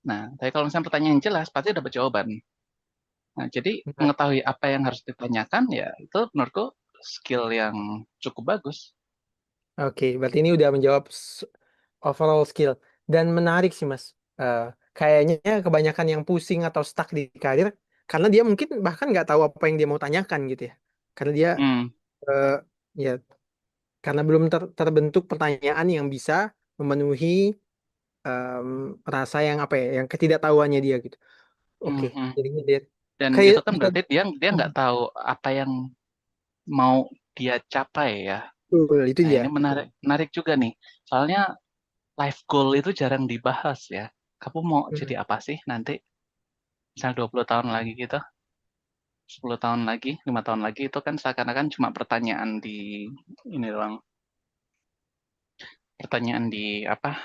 Speaker 2: Nah, tapi kalau misalnya pertanyaan yang jelas pasti dapat jawaban. Nah, jadi
Speaker 1: Benar.
Speaker 2: mengetahui apa yang harus ditanyakan ya itu menurutku skill yang cukup bagus.
Speaker 1: Oke, berarti ini udah menjawab overall skill. Dan menarik sih Mas. Eh, Kayaknya kebanyakan yang pusing atau stuck di karir karena dia mungkin bahkan nggak tahu apa yang dia mau tanyakan gitu ya. Karena dia
Speaker 2: Hmm,
Speaker 1: eh, ya karena belum terbentuk pertanyaan yang bisa memenuhi em, rasa yang apa ya, yang ketidaktahuannya dia gitu. Oke,
Speaker 2: hmm, hmm.
Speaker 1: jadi dia
Speaker 2: Dan
Speaker 1: kayak
Speaker 2: itu kan
Speaker 1: bisa.
Speaker 2: berarti dia nggak tahu apa yang mau dia capai ya.
Speaker 1: Betul, itu
Speaker 2: Nah,
Speaker 1: dia.
Speaker 2: ini menarik menarik juga nih. Soalnya life goal itu jarang dibahas ya. Kamu mau
Speaker 1: Hmm,
Speaker 2: jadi apa sih nanti? Misal 20 tahun lagi gitu, 10 tahun lagi, 5 tahun lagi itu kan seakan-akan cuma pertanyaan di ini doang. Pertanyaan di apa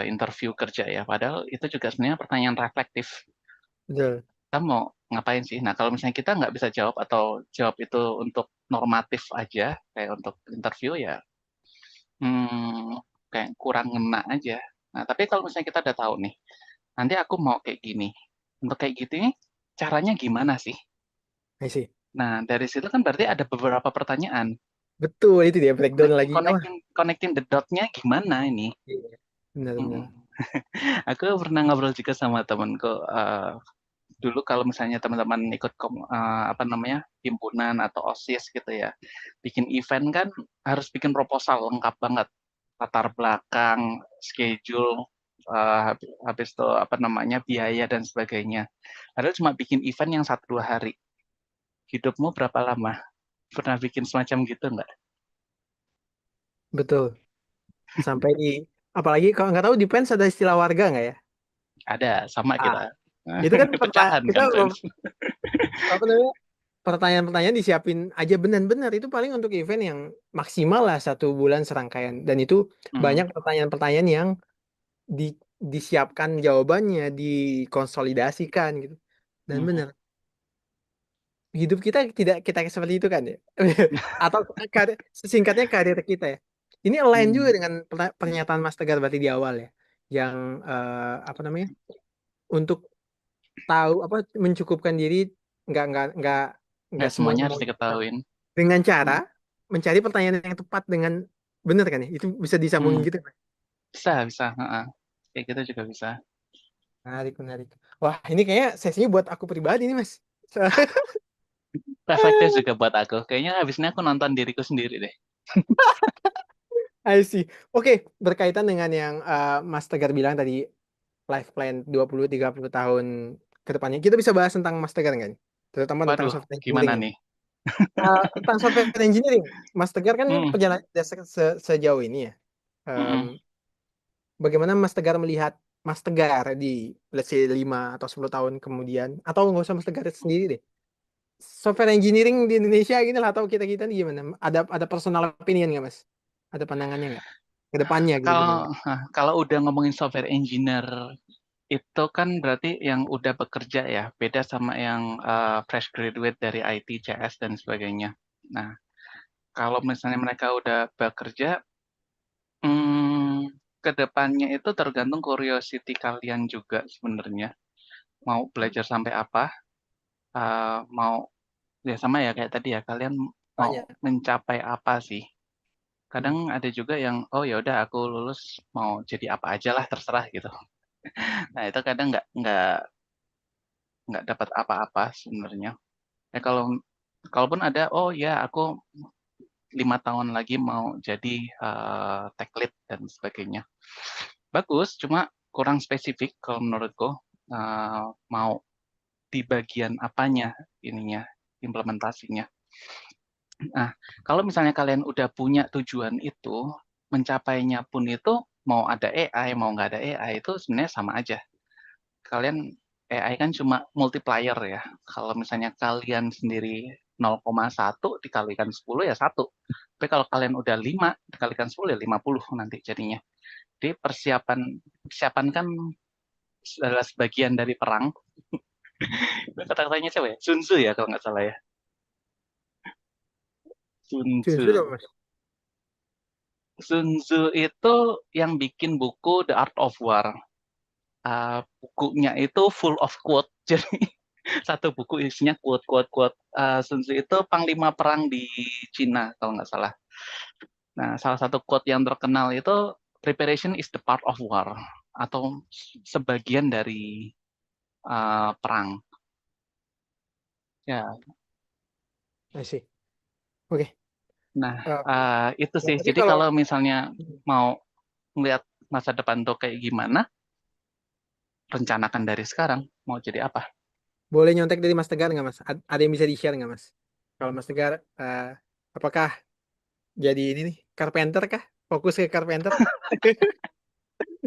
Speaker 2: interview kerja ya. Padahal itu juga sebenarnya pertanyaan reflektif.
Speaker 1: betul.
Speaker 2: Kita mau ngapain sih? Nah, kalau misalnya kita nggak bisa jawab atau jawab itu untuk normatif aja, kayak untuk interview ya, kayak kurang ngena aja. Nah, tapi kalau misalnya kita udah tahu nih, nanti aku mau kayak gini. Untuk kayak gitu nih, caranya gimana sih?
Speaker 1: I see.
Speaker 2: Nah, dari situ kan berarti ada beberapa pertanyaan.
Speaker 1: Betul, itu dia breakdown lagi. Oh,
Speaker 2: Connecting connecting the dot-nya gimana ini?
Speaker 1: iya. Benar-benar.
Speaker 2: Mm-mm. Aku pernah ngobrol juga sama temanku. Dulu kalau misalnya teman-teman ikut apa namanya himpunan atau OSIS gitu ya, bikin event kan harus bikin proposal lengkap banget, latar belakang, schedule, habis itu apa namanya biaya dan sebagainya. Padahal cuma bikin event yang 1-2 hari. Hidupmu berapa lama? Pernah bikin semacam gitu nggak?
Speaker 1: Betul. Sampai di apalagi kalau nggak tahu di Pens ada istilah warga nggak ya?
Speaker 2: Ada, sama
Speaker 1: Ah,
Speaker 2: kita.
Speaker 1: itu kan
Speaker 2: Pecahan
Speaker 1: kita
Speaker 2: kan, Friends?
Speaker 1: apa namanya? Pertanyaan-pertanyaan disiapin aja benar-benar itu paling untuk event yang maksimal lah 1 bulan serangkaian dan itu
Speaker 2: Hmm,
Speaker 1: banyak pertanyaan-pertanyaan yang di, disiapkan jawabannya, dikonsolidasikan gitu. Dan
Speaker 2: hmm,
Speaker 1: benar, hidup kita tidak kita seperti itu kan ya. Atau sesingkatnya karir kita ya. Ini align juga
Speaker 2: hmm,
Speaker 1: dengan pernyataan Mas Tegar berarti di awal ya. Yang apa namanya? Untuk tahu apa mencukupkan diri nggak nggak
Speaker 2: nggak semuanya
Speaker 1: semuanya
Speaker 2: harus
Speaker 1: mau
Speaker 2: diketahuin.
Speaker 1: dengan cara
Speaker 2: Hmm,
Speaker 1: mencari pertanyaan yang tepat dengan benar kan ya? Itu bisa disambungin
Speaker 2: hmm.
Speaker 1: gitu kan?
Speaker 2: Bisa, bisa. Heeh. Kayak gitu juga bisa.
Speaker 1: Menarik, menarik. Wah, ini kayaknya sesinya buat aku pribadi nih, Mas.
Speaker 2: Reflektif juga buat aku. Kayaknya habis ini aku nonton diriku sendiri deh.
Speaker 1: I see. Oke, berkaitan dengan yang Mas Tegar bilang tadi, life plan 20-30 tahun ke depannya. Kita bisa bahas tentang Mas Tegar nggak nih? Terutama tentang
Speaker 2: Waduh,
Speaker 1: software
Speaker 2: gimana
Speaker 1: engineering ya.
Speaker 2: nih?
Speaker 1: Tentang software engineering, Mas Tegar kan
Speaker 2: Hmm,
Speaker 1: perjalanan sejauh ini ya. Em,
Speaker 2: mm-mm.
Speaker 1: Bagaimana Mas Tegar melihat Mas Tegar di let's say 5 atau 10 tahun kemudian, atau nggak usah Mas Tegar sendiri deh. Software engineering di Indonesia gini lah, atau kita-kita nih gimana? Ada personal opinion nggak Mas? Ada pandangannya nggak? Ke depannya gitu gimana?
Speaker 2: Kalau udah ngomongin software engineer itu kan berarti yang udah bekerja ya, beda sama yang fresh graduate dari IT, CS dan sebagainya. Nah, kalau misalnya mereka udah bekerja, ke depannya itu tergantung curiosity kalian juga sebenarnya. Mau belajar sampai apa, mau ya sama ya kayak tadi ya, kalian mau
Speaker 1: Tanya.
Speaker 2: mencapai apa sih?
Speaker 1: Hmm.
Speaker 2: Kadang ada juga yang, oh ya udah aku lulus mau jadi apa aja lah terserah gitu. Nah itu kadang nggak dapat apa-apa sebenarnya. Ya kalau kalaupun ada, oh ya aku 5 tahun lagi mau jadi tech lead dan sebagainya. Bagus, cuma kurang spesifik kalau menurutku. Mau di bagian apanya ininya implementasinya. Nah, kalau misalnya kalian udah punya tujuan itu, mencapainya pun itu mau ada AI, mau nggak ada AI itu sebenarnya sama aja. Kalian AI kan cuma multiplier ya. Kalau misalnya kalian sendiri 0,1 dikalikan 10 ya 1. Tapi kalau kalian udah 5 dikalikan 10 ya 50 nanti jadinya. Jadi persiapan persiapan kan adalah sebagian dari perang. Kata-katanya siapa ya? Sun Tzu ya kalau nggak salah ya. Sun
Speaker 1: Justru dong
Speaker 2: Tzu.
Speaker 1: Mas.
Speaker 2: Sun Tzu itu yang bikin buku The Art of War. Bukunya itu full of quote. Jadi satu buku isinya quote, quote, quote. Sun Tzu itu panglima perang di Cina kalau nggak salah. Nah, salah satu quote yang terkenal itu preparation is the part of war atau sebagian dari perang. Ya,
Speaker 1: I see. Oke.
Speaker 2: nah
Speaker 1: Eh,
Speaker 2: itu
Speaker 1: ya,
Speaker 2: sih.
Speaker 1: tapi
Speaker 2: Jadi
Speaker 1: kalau
Speaker 2: kalau misalnya mau melihat masa depan tuh kayak gimana, rencanakan dari sekarang mau jadi apa.
Speaker 1: boleh nyontek dari Mas Tegar nggak Mas? Ada yang bisa di-share nggak Mas? Kalau Mas Tegar, apakah jadi ini nih, carpenter kah? Fokus ke carpenter?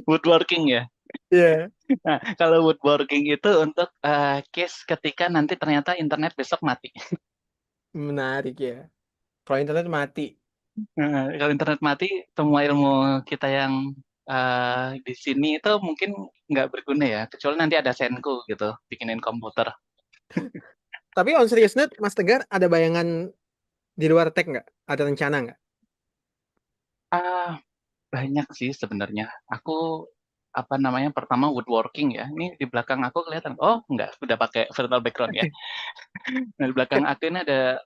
Speaker 2: Woodworking ya.
Speaker 1: Iya.
Speaker 2: Nah, kalau woodworking itu untuk case ketika nanti ternyata internet besok mati.
Speaker 1: Menarik ya. Kalau internet mati.
Speaker 2: Kalau internet mati, semua ilmu kita yang di sini itu mungkin nggak berguna ya, kecuali nanti ada Senku gitu, bikinin komputer.
Speaker 1: Tapi on serious note, Mas Tegar ada bayangan di luar tech nggak? Ada rencana nggak?
Speaker 2: Ah, banyak sih sebenarnya. Aku apa namanya pertama woodworking ya. Ini di belakang aku kelihatan. Oh, nggak, udah pakai virtual background ya. Nah, di belakang aku ini ada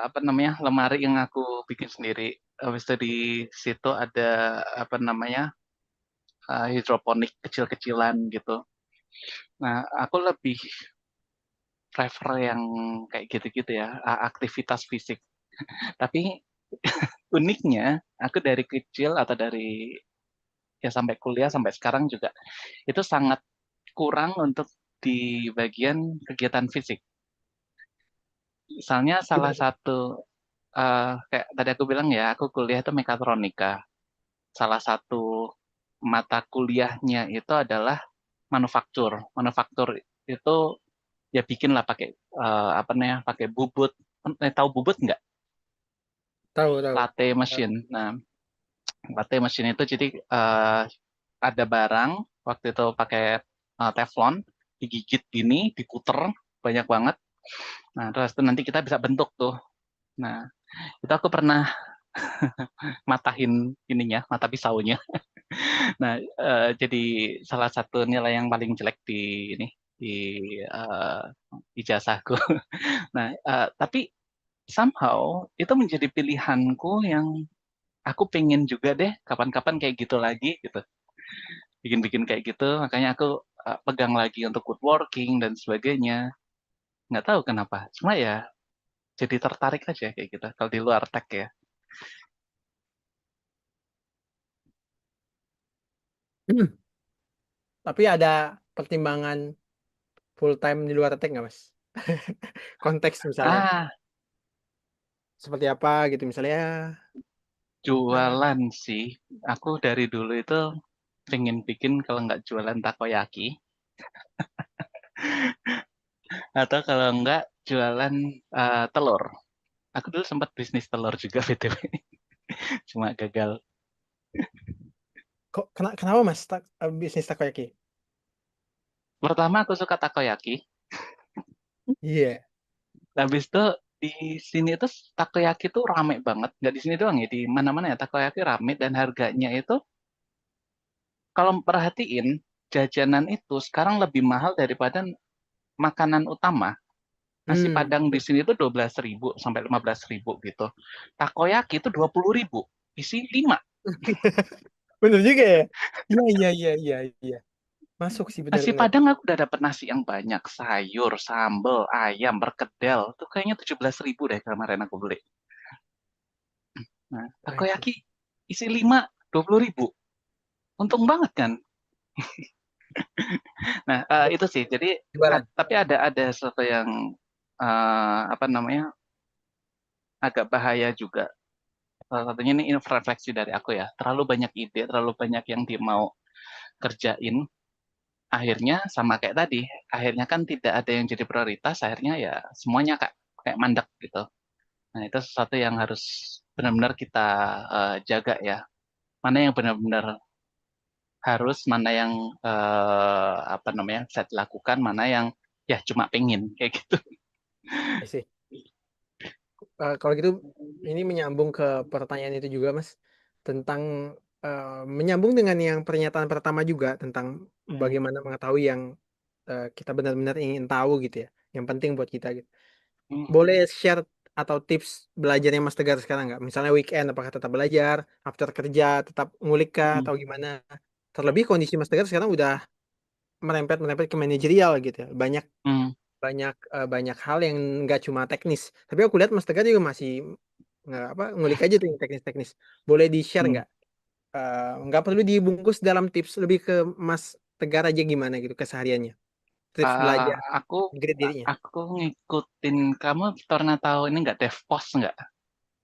Speaker 2: apa namanya lemari yang aku bikin sendiri. Habis itu di situ ada apa namanya hidroponik kecil-kecilan gitu. Nah, aku lebih prefer yang kayak gitu-gitu ya, aktivitas fisik. Tapi uniknya, aku dari kecil atau dari ya sampai kuliah sampai sekarang juga itu sangat kurang untuk di bagian kegiatan fisik. Misalnya salah
Speaker 1: Gimana?
Speaker 2: satu kayak tadi aku bilang ya, aku kuliah itu mekatronika. Salah satu mata kuliahnya itu adalah manufaktur. Manufaktur itu ya bikin lah pakai apa namanya, pakai bubut. Tahu bubut nggak?
Speaker 1: Tahu, tahu.
Speaker 2: Latte machine. Nah, latte machine itu jadi ada barang waktu itu pakai teflon, digigit gini, diputer banyak banget. Nah, terus itu nanti kita bisa bentuk tuh. Nah, itu aku pernah matahin ininya, mata pisaunya. Nah, jadi salah satu nilai yang paling jelek di ini di uh, ijazahku. Nah, tapi somehow itu menjadi pilihanku yang aku pengen juga deh kapan-kapan kayak gitu lagi gitu. Bikin-bikin kayak gitu, makanya aku pegang lagi untuk woodworking dan sebagainya. Nggak tahu kenapa, cuma ya jadi tertarik aja kayak gitu. Kalau di luar tech ya.
Speaker 1: Tapi ada pertimbangan full time di luar tech nggak Mas? Konteks misalnya.
Speaker 2: Ah,
Speaker 1: Seperti apa gitu misalnya.
Speaker 2: jualan sih. Aku dari dulu itu pengen bikin kalau nggak jualan takoyaki atau kalau nggak jualan telur. Aku dulu sempat bisnis telur juga BTW, cuma gagal.
Speaker 1: Kok kenapa Mas bisnis takoyaki?
Speaker 2: Pertama aku suka takoyaki,
Speaker 1: Iya.
Speaker 2: habis itu di sini tuh takoyaki tuh rame banget. Nggak di sini doang ya, di mana-mana ya takoyaki rame dan harganya itu kalau perhatiin jajanan itu sekarang lebih mahal daripada makanan utama. Nasi
Speaker 1: Hmm.
Speaker 2: Padang di sini tuh 12.000 sampai 15.000 gitu. Takoyaki itu 20.000, isi 5.
Speaker 1: Bener juga ya. Iya, iya, iya, iya, iya. Masuk sih
Speaker 2: Nasi
Speaker 1: benar-benar.
Speaker 2: Padang aku udah dapet nasi yang banyak, sayur, sambal, ayam, perkedel. Tuh kayaknya 17.000 deh kemarin aku beli. Nah,
Speaker 1: I see.
Speaker 2: takoyaki isi 5, 20.000. Untung banget kan? Nah, itu sih. Jadi,
Speaker 1: Jualan.
Speaker 2: tapi ada sesuatu yang apa namanya agak bahaya juga. Salah satunya ini refleksi dari aku ya. Terlalu banyak ide, terlalu banyak yang dia mau kerjain. Akhirnya sama kayak tadi. Akhirnya kan tidak ada yang jadi prioritas. Akhirnya ya semuanya kayak mandek gitu. Nah, itu sesuatu yang harus benar-benar kita jaga ya. Mana yang benar-benar harus, mana yang apa namanya bisa dilakukan, mana yang ya cuma pengen kayak gitu.
Speaker 1: I see. Kalau gitu ini menyambung ke pertanyaan itu juga Mas tentang eh, menyambung dengan yang pernyataan pertama juga tentang
Speaker 2: Hmm.
Speaker 1: bagaimana mengetahui yang kita benar-benar ingin tahu gitu ya. Yang penting buat kita gitu.
Speaker 2: Hmm.
Speaker 1: Boleh share atau tips belajarnya Mas Tegar sekarang nggak? Misalnya weekend, apakah tetap belajar, after kerja tetap ngulik kah,
Speaker 2: Hmm,
Speaker 1: atau gimana? Terlebih kondisi Mas Tegar sekarang udah merempet-merempet ke manajerial gitu ya. Banyak
Speaker 2: hmm.
Speaker 1: banyak banyak hal yang nggak cuma teknis. Tapi aku lihat Mas Tegar juga masih nggak apa ngulik aja tuh yang teknis-teknis. Boleh di-share
Speaker 2: Hmm.
Speaker 1: nggak? Nggak perlu dibungkus dalam tips, lebih ke Mas Tegar aja gimana gitu kesehariannya. Tips
Speaker 2: Ah,
Speaker 1: belajar,
Speaker 2: aku
Speaker 1: upgrade dirinya.
Speaker 2: aku ngikutin, kamu pernah tahu ini nggak, DevPost nggak?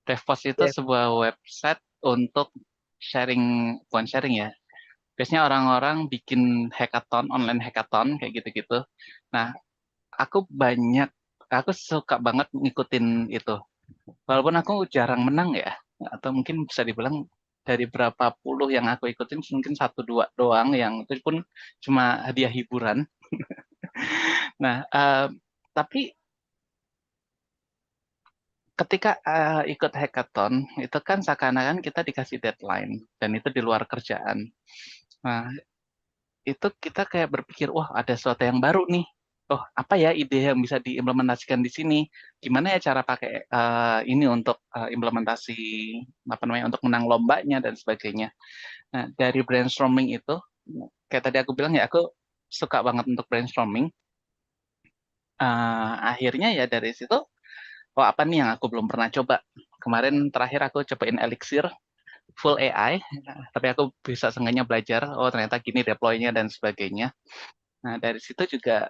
Speaker 2: DevPost itu
Speaker 1: Ya.
Speaker 2: sebuah website untuk sharing, bukan sharing ya. Biasanya orang-orang bikin hackathon, online hackathon kayak gitu-gitu. Nah, aku suka banget ngikutin itu. Walaupun aku jarang menang ya, atau mungkin bisa dibilang dari berapa puluh yang aku ikutin mungkin satu dua doang yang itu pun cuma hadiah hiburan. Nah, tapi ketika ikut hackathon itu kan seakan-akan kita dikasih deadline dan itu di luar kerjaan. Nah, itu kita kayak berpikir, wah ada sesuatu yang baru nih. Oh, apa ya ide yang bisa diimplementasikan di sini? Gimana ya cara pakai ini untuk implementasi apa namanya untuk menang lombanya dan sebagainya. Nah, dari brainstorming itu, kayak tadi aku bilang ya, aku suka banget untuk brainstorming. Akhirnya ya dari situ, oh apa nih yang aku belum pernah coba. Kemarin terakhir aku cobain Elixir full AI, tapi aku bisa seenggaknya belajar, oh ternyata gini deploy-nya dan sebagainya. Nah, dari situ juga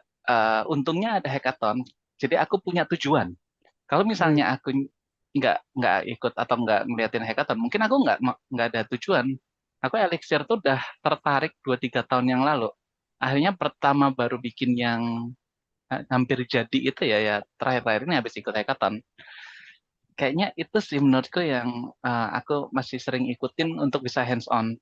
Speaker 2: untungnya ada hackathon. Jadi aku punya tujuan. Kalau
Speaker 1: Hmm.
Speaker 2: misalnya aku nggak ikut atau nggak ngeliatin hackathon, mungkin aku nggak ada tujuan. Aku Elixir tuh udah tertarik 2-3 tahun yang lalu. Akhirnya pertama baru bikin yang hampir jadi itu ya terakhir-terakhir ini habis ikut hackathon. Kayaknya itu sih menurutku yang aku masih sering ikutin untuk bisa hands on.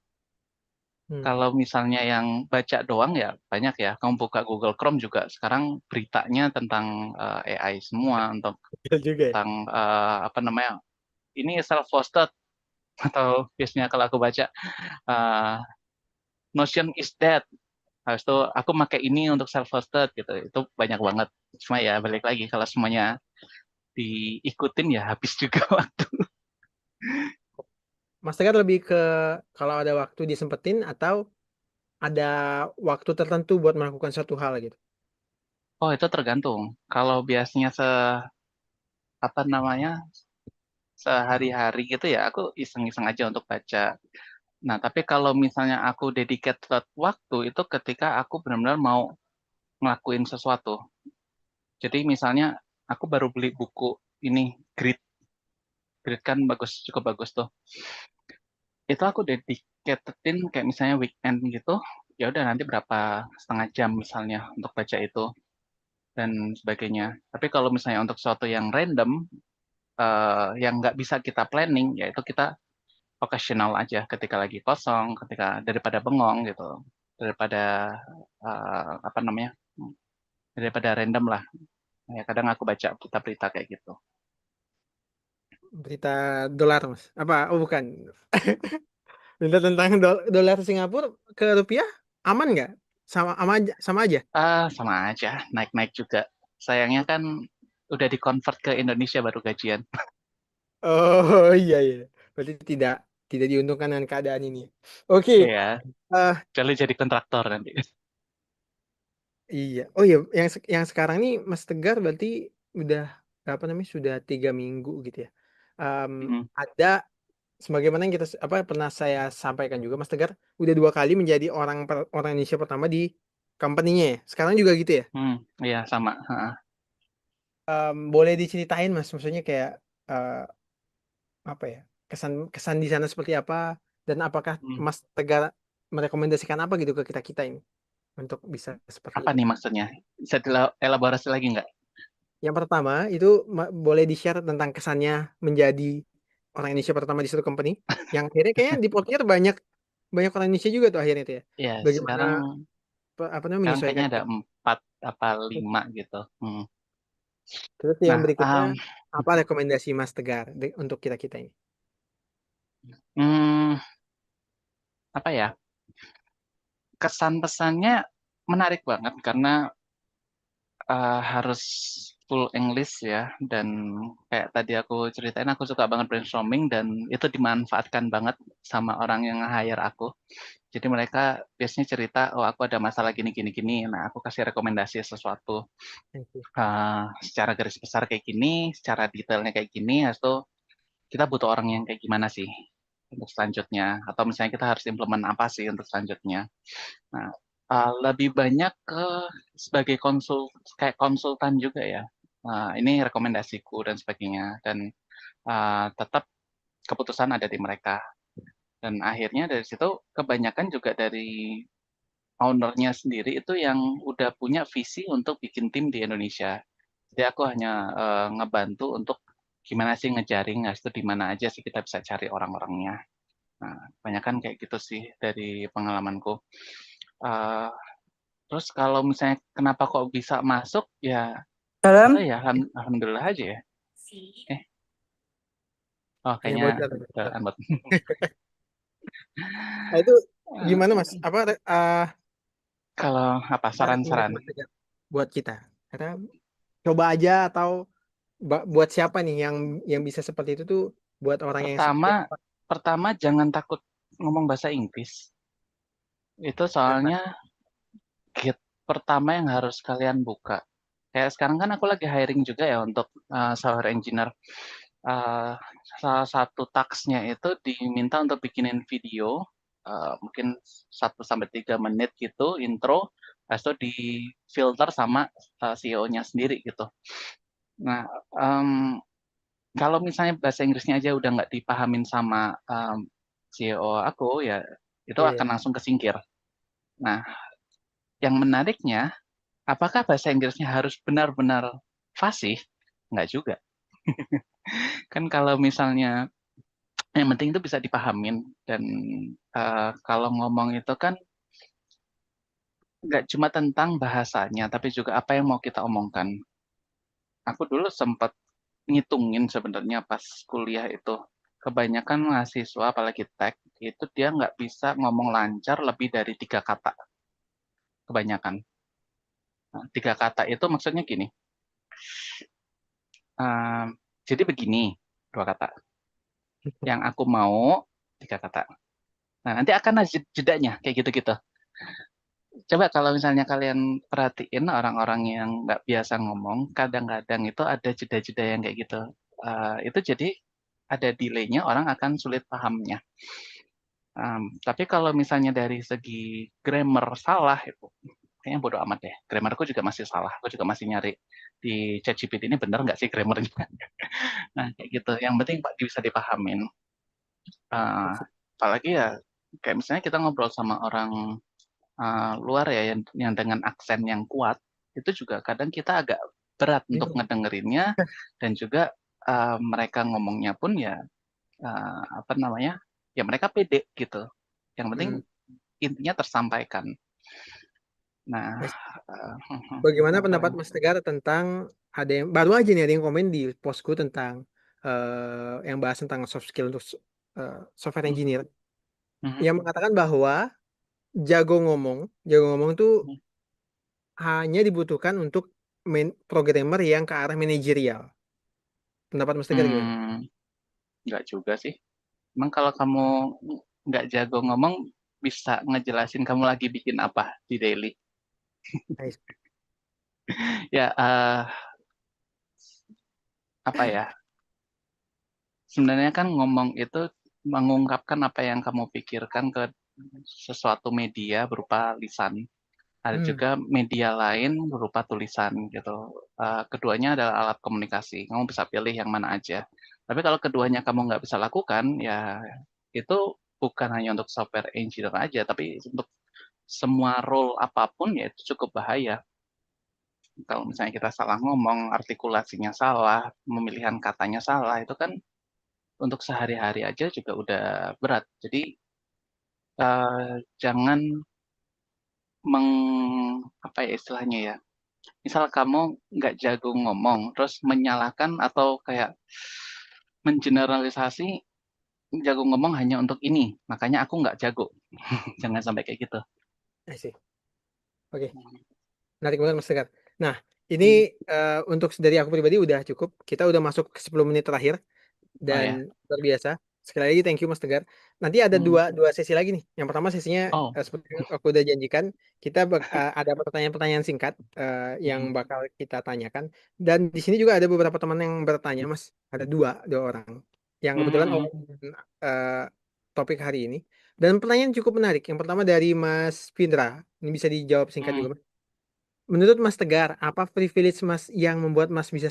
Speaker 1: Hmm.
Speaker 2: Kalau misalnya yang baca doang ya banyak ya. Kamu buka Google Chrome juga sekarang beritanya tentang AI semua, untuk
Speaker 1: Betul juga ya.
Speaker 2: tentang apa namanya, ini self-hosted atau biasanya kalau aku baca uh, Notion is dead. Habis itu aku pakai ini untuk self-hosted gitu. Itu banyak banget. Cuma ya balik lagi kalau semuanya diikutin ya habis juga waktu.
Speaker 1: Mas Tegar lebih ke kalau ada waktu disempetin atau ada waktu tertentu buat melakukan suatu hal gitu.
Speaker 2: Oh itu tergantung. Kalau biasanya apa namanya sehari-hari gitu ya aku iseng-iseng aja untuk baca. Nah, tapi kalau misalnya aku dedicated waktu itu ketika aku benar-benar mau ngelakuin sesuatu. Jadi misalnya aku baru beli buku ini Grit. Grit kan bagus, cukup bagus tuh. Itu aku dedicatedin kayak misalnya weekend gitu. Ya udah nanti berapa setengah jam misalnya untuk baca itu dan sebagainya. Tapi kalau misalnya untuk sesuatu yang random, yang nggak bisa kita planning, ya itu kita occasional aja ketika lagi kosong, ketika daripada bengong gitu, daripada apa namanya, daripada random lah. Ya kadang aku baca berita-berita kayak gitu.
Speaker 1: Berita dolar, Mas. Apa? Oh, bukan. Berita tentang dolar Singapura ke rupiah aman nggak? Sama aja, sama aja.
Speaker 2: Sama aja, naik-naik juga. Sayangnya kan udah dikonvert ke Indonesia baru gajian.
Speaker 1: Oh iya iya. Berarti tidak tidak diuntungkan dengan keadaan ini. Oke.
Speaker 2: Iya,
Speaker 1: eh
Speaker 2: kecuali jadi kontraktor nanti.
Speaker 1: iya. Oh iya, yang sekarang nih Mas Tegar berarti udah apa namanya sudah 3 minggu gitu ya. Em,
Speaker 2: Hmm,
Speaker 1: ada sebagaimana yang kita apa pernah saya sampaikan juga Mas Tegar udah 2 kali menjadi orang Indonesia pertama di company-nya ya. Sekarang juga gitu ya.
Speaker 2: iya sama.
Speaker 1: Boleh diceritain Mas, maksudnya kayak eh, apa ya kesan kesan di sana seperti apa dan apakah
Speaker 2: Hmm.
Speaker 1: Mas Tegar merekomendasikan apa gitu ke kita kita ini untuk bisa seperti
Speaker 2: Apa
Speaker 1: itu.
Speaker 2: nih maksudnya? Bisa dielaborasi lagi nggak?
Speaker 1: Yang pertama itu boleh di-share tentang kesannya menjadi orang Indonesia pertama di suatu company. Yang akhirnya kayaknya di Portier banyak banyak orang Indonesia juga tuh akhirnya itu ya.
Speaker 2: Ya,
Speaker 1: Bagaimana
Speaker 2: sekarang
Speaker 1: apa namanya
Speaker 2: sekarang kayaknya
Speaker 1: menyesuaikan
Speaker 2: ada
Speaker 1: itu.
Speaker 2: 4 apa 5 gitu.
Speaker 1: Terus yang
Speaker 2: Nah,
Speaker 1: berikutnya apa rekomendasi Mas Tegar untuk kita kita ini?
Speaker 2: hmm, apa ya? Kesan pesannya menarik banget karena harus full English ya, dan kayak tadi aku ceritain aku suka banget brainstorming dan itu dimanfaatkan banget sama orang yang nge-hire aku. Jadi mereka biasanya cerita, oh aku ada masalah gini gini gini, nah aku kasih rekomendasi sesuatu
Speaker 1: I see.
Speaker 2: secara garis besar kayak gini, secara detailnya kayak gini, habis itu kita butuh orang yang kayak gimana sih untuk selanjutnya, atau misalnya kita harus implement apa sih untuk selanjutnya. Nah, lebih banyak ke sebagai kayak konsultan juga ya. Ini rekomendasiku dan sebagainya, dan tetap keputusan ada di mereka. Dan akhirnya dari situ kebanyakan juga dari owner-nya sendiri itu yang udah punya visi untuk bikin tim di Indonesia. Jadi aku hanya ngebantu untuk gimana sih ngejaring, itu di mana aja sih kita bisa cari orang-orangnya. Nah, kebanyakan kayak gitu sih dari pengalamanku. Uh, Terus kalau misalnya kenapa kok bisa masuk, ya
Speaker 3: Dalam
Speaker 2: ya alhamdulillah aja ya. Eh, oh
Speaker 1: Hanya
Speaker 2: kayaknya
Speaker 1: bocor.
Speaker 2: udah unmute.
Speaker 1: Nah, itu
Speaker 2: Eh,
Speaker 1: gimana Mas? Apa
Speaker 2: Kalau apa
Speaker 1: rekomendasi
Speaker 2: saran-saran?
Speaker 1: Mas Tegar buat kita? Karena coba aja atau buat siapa nih yang bisa seperti itu tuh buat orang yang seperti
Speaker 2: Pertama,
Speaker 1: apa?
Speaker 2: pertama jangan takut ngomong bahasa Inggris. Itu
Speaker 1: Kenapa?
Speaker 2: soalnya gate pertama yang harus kalian buka. Kayak sekarang kan aku lagi hiring juga ya untuk software engineer. Uh, Salah satu task-nya itu diminta untuk bikinin video, mungkin 1 sampai 3 menit gitu, intro, habis itu di filter sama CEO-nya sendiri gitu. Nah, kalau misalnya bahasa Inggrisnya aja udah nggak dipahamin sama CEO aku, ya itu
Speaker 1: Iya
Speaker 2: akan
Speaker 1: ya.
Speaker 2: langsung kesingkir. Nah, yang menariknya, apakah bahasa Inggrisnya harus benar-benar fasih? Nggak juga. Kan kalau misalnya yang penting itu bisa dipahamin, dan kalau ngomong itu kan nggak cuma tentang bahasanya, tapi juga apa yang mau kita omongkan. Aku dulu sempat ngitungin sebenarnya pas kuliah itu, kebanyakan mahasiswa, apalagi tech, itu dia nggak bisa ngomong lancar lebih dari 3 kata, kebanyakan. Nah, 3 kata itu maksudnya gini, jadi begini, 2 kata. Yang aku mau, 3 kata. Nah, nanti akan ada jedanya, kayak gitu-gitu. Coba kalau misalnya kalian perhatiin orang-orang yang nggak biasa ngomong, kadang-kadang itu ada jeda-jeda yang kayak gitu. Itu jadi ada delay-nya, orang akan sulit pahamnya. Tapi kalau misalnya dari segi grammar salah, itu kayaknya bodo amat deh. Grammarku juga masih salah. Aku juga masih nyari di ChatGPT ini bener nggak sih grammarnya. Nah, kayak gitu. Yang penting Pak bisa dipahamin. Apalagi ya, kayak misalnya kita ngobrol sama orang luar ya, yang dengan aksen yang kuat, itu juga kadang kita agak berat untuk
Speaker 1: Bingung.
Speaker 2: ngedengerinnya, dan juga mereka ngomongnya pun ya apa namanya, ya mereka pede gitu. Yang penting
Speaker 1: Hmm.
Speaker 2: intinya tersampaikan. Nah,
Speaker 1: Mas, bagaimana
Speaker 2: apa
Speaker 1: pendapat Mas Tegar tentang ada yang baru aja nih ada yang komen di postku tentang yang bahas tentang soft skill untuk software engineer yang mengatakan bahwa jago ngomong itu hanya dibutuhkan untuk programmer yang ke arah manajerial. Pendapat Mas Tegar gimana?
Speaker 2: nggak juga sih. Emang kalau kamu nggak jago ngomong, bisa ngejelasin kamu lagi bikin apa di daily?
Speaker 1: Nice.
Speaker 2: Ya, apa ya? Sebenarnya kan ngomong itu mengungkapkan apa yang kamu pikirkan ke sesuatu media berupa lisan. Ada
Speaker 1: Hmm.
Speaker 2: juga media lain berupa tulisan gitu. Keduanya adalah alat komunikasi. Kamu bisa pilih yang mana aja. Tapi kalau keduanya kamu nggak bisa lakukan, ya itu bukan hanya untuk software engineer aja, tapi untuk semua role apapun ya itu cukup bahaya. Kalau misalnya kita salah ngomong, artikulasinya salah, pemilihan katanya salah, itu kan untuk sehari-hari aja juga udah berat. Jadi jangan apa ya istilahnya ya. Misal kamu nggak jago ngomong, terus menyalahkan atau kayak mengeneralisasi jago ngomong hanya untuk ini, makanya aku nggak jago. Jangan sampai kayak gitu.
Speaker 1: I see. Oke, menarik banget Mas Tegar. Nah,
Speaker 2: Hmm.
Speaker 1: Ini untuk dari aku pribadi udah cukup. Kita udah masuk ke 10 menit terakhir
Speaker 2: Oh ya.
Speaker 1: dan luar biasa. Sekali lagi thank you Mas Tegar. Nanti ada
Speaker 2: Hmm.
Speaker 1: dua sesi lagi nih. Yang pertama sesinya
Speaker 2: Oh.
Speaker 1: seperti yang aku udah janjikan, kita ada pertanyaan-pertanyaan singkat yang
Speaker 2: Hmm.
Speaker 1: bakal kita tanyakan. Dan di sini juga ada beberapa teman yang bertanya, Mas. Ada dua orang yang
Speaker 2: Hmm.
Speaker 1: kebetulan
Speaker 2: Hmm.
Speaker 1: uh, topik hari ini. Dan pertanyaan cukup menarik. Yang pertama dari Mas Findra. Ini bisa dijawab singkat
Speaker 2: Hmm.
Speaker 1: juga, Mas. Menurut Mas Tegar, apa privilege Mas yang membuat Mas bisa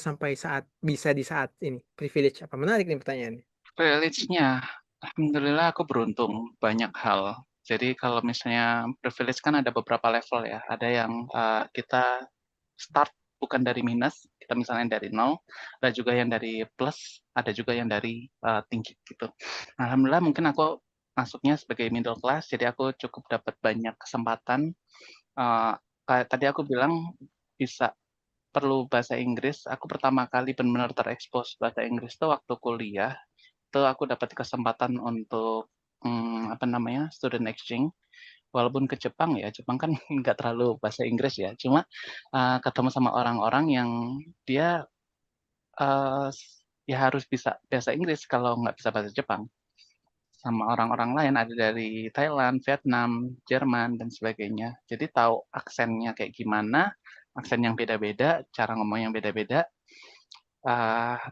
Speaker 1: di saat ini? Privilege apa? Menarik nih pertanyaannya.
Speaker 2: Privilege-nya, alhamdulillah aku beruntung banyak hal. Jadi kalau misalnya privilege kan ada beberapa level ya. Ada yang kita start bukan dari minus, kita misalnya dari nol, ada juga yang dari plus, ada juga yang dari tinggi gitu. Alhamdulillah mungkin aku masuknya sebagai middle class, jadi aku cukup dapat banyak kesempatan. Kayak tadi aku bilang bisa perlu bahasa Inggris. Aku pertama kali benar-benar terekspos bahasa Inggris itu waktu kuliah. Itu aku dapat kesempatan untuk apa namanya student exchange. Walaupun ke Jepang ya, Jepang kan nggak terlalu bahasa Inggris ya. Cuma ketemu sama orang-orang yang dia uh, ya harus bisa bahasa Inggris kalau nggak bisa bahasa Jepang. Sama orang-orang lain ada dari Thailand, Vietnam, Jerman dan sebagainya. Jadi tahu aksennya kayak gimana, aksen yang beda-beda, cara ngomong yang beda-beda.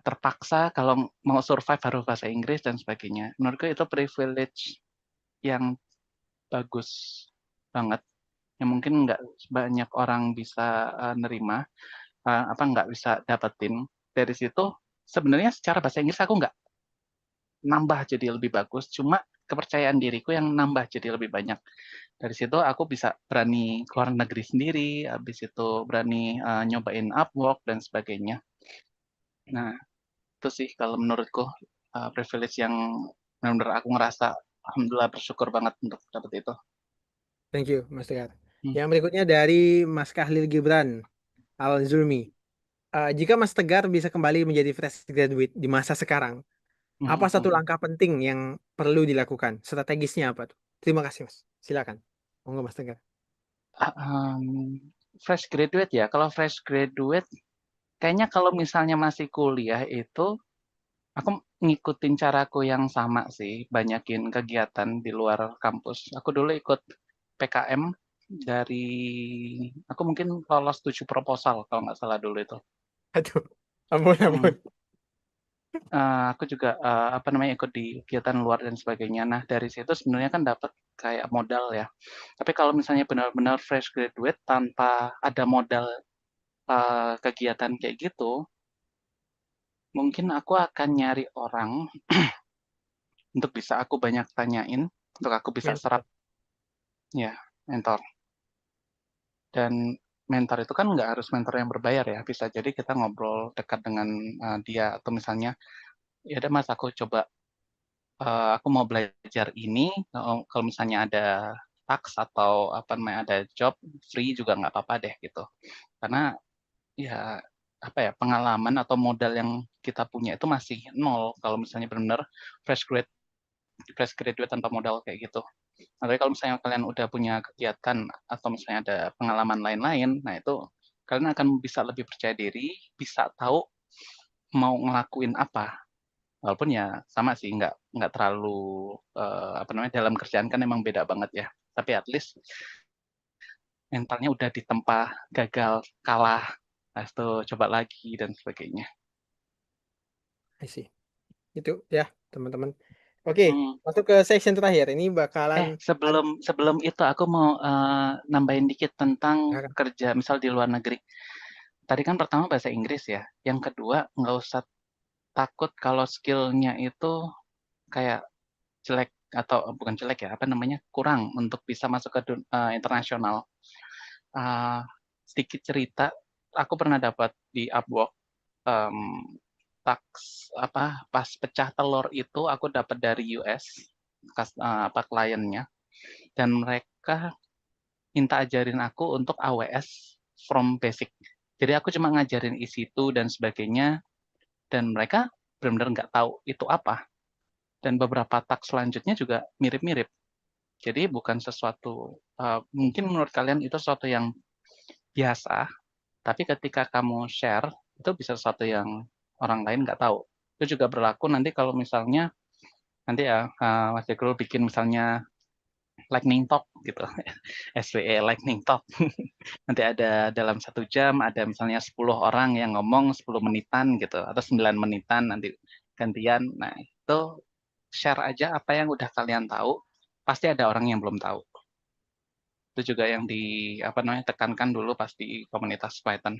Speaker 2: Terpaksa kalau mau survive harus bahasa Inggris dan sebagainya. Menurutku itu privilege yang bagus banget, yang mungkin nggak banyak orang bisa nerima, nggak bisa dapetin. Dari situ sebenarnya secara bahasa Inggris aku nggak nambah jadi lebih bagus, cuma kepercayaan diriku yang nambah jadi lebih banyak. Dari situ aku bisa berani keluar negeri sendiri, habis itu berani nyobain Upwork dan sebagainya. Nah, itu sih kalau menurutku privilege yang benar-benar aku ngerasa alhamdulillah bersyukur banget untuk dapat itu.
Speaker 1: Thank you, Mas Tegar.
Speaker 2: Hmm.
Speaker 1: Yang berikutnya dari Mas Kahlil Gibran Al-Zulmi. Jika Mas Tegar bisa kembali menjadi fresh graduate di masa sekarang, apa
Speaker 2: Hmm.
Speaker 1: satu langkah penting yang perlu dilakukan? Strategisnya apa tuh? Terima kasih, Mas. Silakan. Monggo, Mas Tegar.
Speaker 2: Fresh graduate ya, kalau fresh graduate kayaknya kalau misalnya masih kuliah itu aku ngikutin caraku yang sama sih, banyakin kegiatan di luar kampus. Aku dulu ikut PKM dari, aku mungkin lolos 7 proposal kalau nggak salah dulu itu.
Speaker 1: Aduh, ampun,
Speaker 2: Mm.
Speaker 1: ampun.
Speaker 2: Aku juga apa namanya ikut di kegiatan luar dan sebagainya. Nah dari situ sebenarnya kan dapat kayak modal ya. Tapi kalau misalnya benar-benar fresh graduate tanpa ada modal kegiatan kayak gitu, mungkin aku akan nyari orang untuk bisa aku banyak tanyain, untuk aku bisa serap
Speaker 1: Mentor.
Speaker 2: ya mentor. Dan mentor itu kan nggak harus mentor yang berbayar ya, bisa jadi kita ngobrol dekat dengan dia atau misalnya ya udah mas aku coba aku mau belajar ini, kalau misalnya ada tax atau apa namanya ada job free juga nggak apa-apa deh gitu. Karena ya apa ya pengalaman atau modal yang kita punya itu masih nol kalau misalnya benar-benar fresh grad fresh graduate tanpa modal kayak gitu. Nah, tapi kalau misalnya kalian udah punya kegiatan atau misalnya ada pengalaman lain-lain, nah itu kalian akan bisa lebih percaya diri, bisa tahu mau ngelakuin apa. Walaupun ya sama sih, nggak terlalu apa namanya dalam kerjaan kan emang beda banget ya. Tapi at least mentalnya udah ditempa gagal, kalah, habis itu coba lagi dan sebagainya.
Speaker 1: I see. Itu ya, teman-teman. Oke,
Speaker 2: Hmm.
Speaker 1: masuk ke section terakhir. Ini bakalan
Speaker 2: Sebelum sebelum itu aku mau nambahin dikit tentang
Speaker 1: ada.
Speaker 2: kerja misal di luar negeri. Tadi kan pertama bahasa Inggris ya. Yang kedua nggak usah takut kalau skillnya itu kayak jelek atau bukan jelek ya, apa namanya kurang untuk bisa masuk ke internasional. Uh, Sedikit cerita, aku pernah dapat di Upwork um, tax pas pecah telur itu aku dapat dari US kliennya dan mereka minta ajarin aku untuk AWS from basic. Jadi aku cuma ngajarin isi itu dan sebagainya dan mereka benar-benar nggak tahu itu apa. Dan beberapa task selanjutnya juga mirip-mirip. Jadi bukan sesuatu, mungkin menurut kalian itu sesuatu yang biasa, Tapi ketika kamu share, itu bisa sesuatu yang orang lain nggak tahu. Itu juga berlaku nanti kalau misalnya nanti ya Mas Jagrul bikin misalnya lightning talk gitu, SWE lightning talk. Nanti ada dalam 1 jam ada misalnya 10 orang yang ngomong 10 menitan gitu, atau 9 menitan nanti gantian. Nah itu share aja apa yang udah kalian tahu, pasti ada orang yang belum tahu. Itu juga yang di apa namanya tekankan dulu pasti komunitas Python.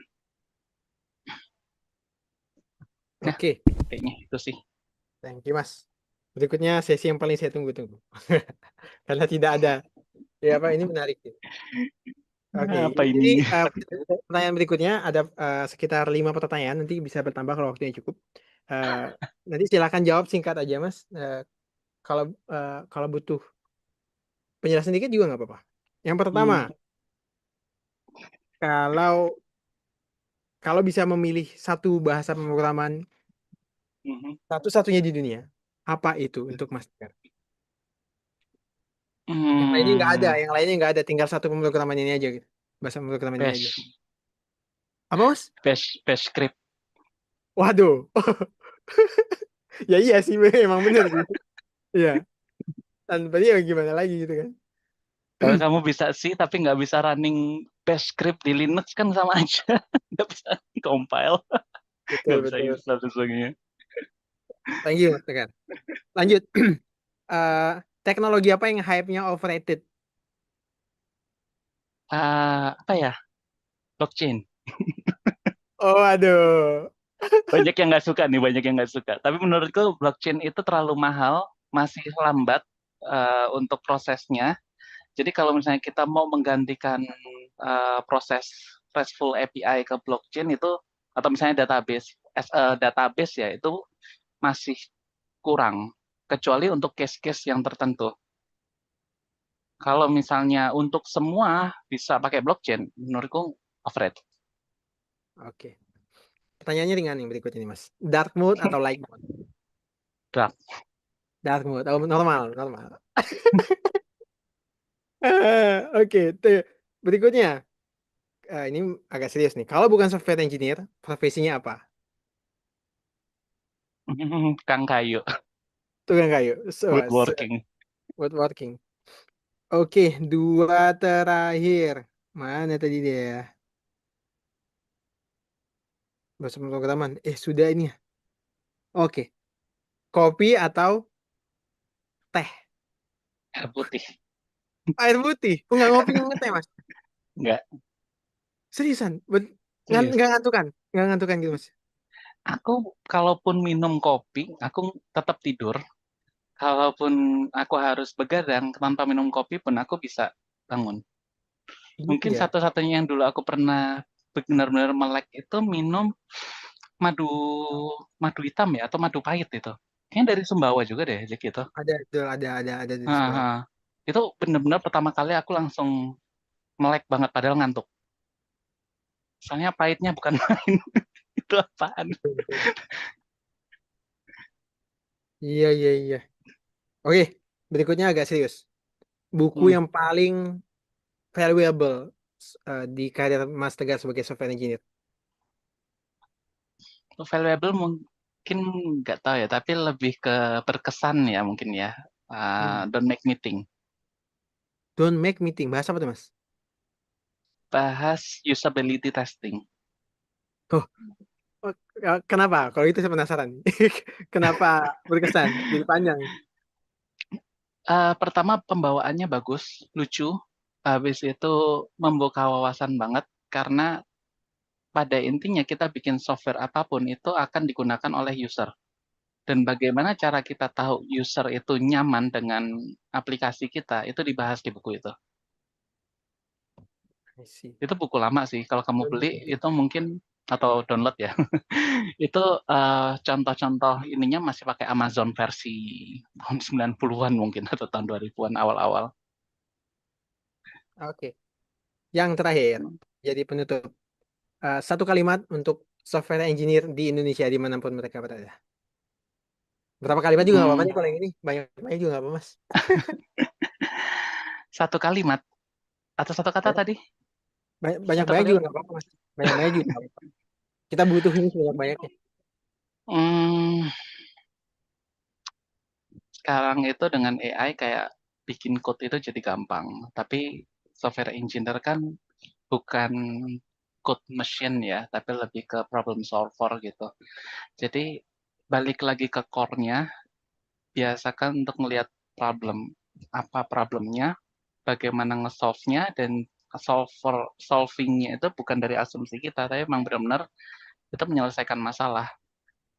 Speaker 2: Nah,
Speaker 1: Oke,
Speaker 2: kayaknya itu sih.
Speaker 1: thank you Mas. Berikutnya sesi yang paling saya tunggu-tunggu. Karena tidak ada. Ya apa ini menarik. Oke,
Speaker 2: Apa
Speaker 1: jadi
Speaker 2: ini?
Speaker 1: pertanyaan berikutnya ada sekitar 5 pertanyaan. Nanti bisa bertambah kalau waktunya cukup. Eh, nanti silakan jawab singkat aja Mas. Kalau kalau butuh penjelasan dikit juga nggak apa-apa. Yang pertama,
Speaker 2: Hmm,
Speaker 1: kalau kalau bisa memilih satu bahasa pemrograman
Speaker 2: mhm.
Speaker 1: satu-satunya di dunia, apa itu untuk Mas Tegar? Yang lainnya nggak ada,
Speaker 2: Hmm,
Speaker 1: yang lainnya nggak ada, tinggal satu pemrograman ini aja gitu. Bahasa pemrograman ini aja.
Speaker 2: bash,
Speaker 1: Apa Mas?
Speaker 2: bash script.
Speaker 1: Waduh. Ya iya sih, emang bener sih. Iya. Tanpa dia gimana lagi gitu kan.
Speaker 2: Kalau kamu bisa sih, tapi nggak bisa running bash script di Linux kan sama aja. Nggak bisa compile,
Speaker 1: Betul,
Speaker 2: nggak bisa
Speaker 1: betul.
Speaker 2: install dan sebagainya.
Speaker 1: Thank you Mas Tegar. Lanjut. Eh, teknologi apa yang hype-nya overrated?
Speaker 2: Apa ya? Blockchain.
Speaker 1: Oh, aduh.
Speaker 2: Banyak yang nggak suka nih, banyak yang nggak suka. Tapi menurutku blockchain itu terlalu mahal, masih lambat untuk prosesnya. Jadi kalau misalnya kita mau menggantikan proses RESTful API ke blockchain itu, atau misalnya database, as a database ya, itu masih kurang. Kecuali untuk case-case yang tertentu. Kalau misalnya untuk semua bisa pakai blockchain, menurutku overrated.
Speaker 1: Oke. Pertanyaannya ringan yang berikut ini, Mas. Dark mode atau light mode?
Speaker 2: Dark.
Speaker 1: Dark mode. Oh, normal, normal. Oke, berikutnya. Ini agak serius nih. Kalau bukan software engineer, profesinya apa?
Speaker 2: Kang kayu,
Speaker 1: Tukang kayu.
Speaker 2: woodworking.
Speaker 1: Woodworking. Oke, dua terakhir. Mana tadi dia? Bahasa pemrograman. Sudah ini ya. Oke. Kopi atau teh?
Speaker 2: Air putih.
Speaker 1: Air putih. Oh, nggak ngopi, nggak ngeteh, Mas.
Speaker 2: Enggak,
Speaker 1: Seriusan?
Speaker 2: serius.
Speaker 1: Nggak ngantukan? Nggak ngantukan gitu, Mas?
Speaker 2: Aku kalaupun minum kopi, aku tetap tidur. Kalaupun aku harus begadang tanpa minum kopi pun aku bisa bangun. Mungkin
Speaker 1: Iya.
Speaker 2: satu-satunya yang dulu aku pernah benar-benar melek itu minum madu madu hitam ya atau madu pahit itu. Kayaknya dari Sumbawa juga deh, jadi gitu.
Speaker 1: Ada, betul, ada di
Speaker 2: Ah,
Speaker 1: sebelah.
Speaker 2: ah. Itu benar-benar pertama kali aku langsung melek banget padahal ngantuk. Soalnya pahitnya bukan main. Itu apaan?
Speaker 1: Betul, betul. Iya, iya, iya. Oke, berikutnya agak serius. Buku
Speaker 2: Hmm.
Speaker 1: yang paling valuable di karir Mas Tegar sebagai software engineer.
Speaker 2: Valuable mungkin nggak tahu ya, tapi lebih ke berkesan ya mungkin ya.
Speaker 1: Hmm.
Speaker 2: Don't Make Me Think.
Speaker 1: Don't make meeting. Bahasa apa tuh, Mas?
Speaker 2: Bahas usability testing.
Speaker 1: Oh, oh, kenapa? Kalau itu saya penasaran. Kenapa berkesan? Jadi panjang.
Speaker 2: Pertama pembawaannya bagus, lucu. Habis itu membuka wawasan banget karena pada intinya kita bikin software apapun itu akan digunakan oleh user. Dan bagaimana cara kita tahu user itu nyaman dengan aplikasi kita, itu dibahas di buku itu.
Speaker 1: I see.
Speaker 2: Itu buku lama sih. Kalau kamu
Speaker 1: Don't
Speaker 2: beli
Speaker 1: make meeting.
Speaker 2: itu mungkin atau download ya. Itu contoh-contoh ininya masih pakai Amazon versi tahun 90-an mungkin atau tahun 2000-an awal-awal.
Speaker 1: Oke. Yang terakhir, jadi penutup. Satu kalimat untuk software engineer di Indonesia dimanapun mereka berada. Berapa kalimat juga nggak apa-apa
Speaker 2: Hmm,
Speaker 1: nih kalau yang ini. Banyak juga nggak apa, Mas.
Speaker 2: satu kalimat atau satu kata
Speaker 1: Ya,
Speaker 2: tadi? Satu
Speaker 1: banyak-banyak juga
Speaker 2: kalimat.
Speaker 1: nggak apa-apa, Mas. Banyak-banyak juga nggak apa-apa. Kita butuh ini sebanyak-banyaknya.
Speaker 2: Hmm, sekarang itu dengan AI kayak bikin code itu jadi gampang. Tapi software engineer kan bukan code machine ya, tapi lebih ke problem solver gitu. Jadi balik lagi ke core-nya, biasakan untuk melihat problem. Apa problemnya, bagaimana nge-solve-nya, dan solving-nya itu bukan dari asumsi kita, tapi memang benar-benar itu menyelesaikan masalah.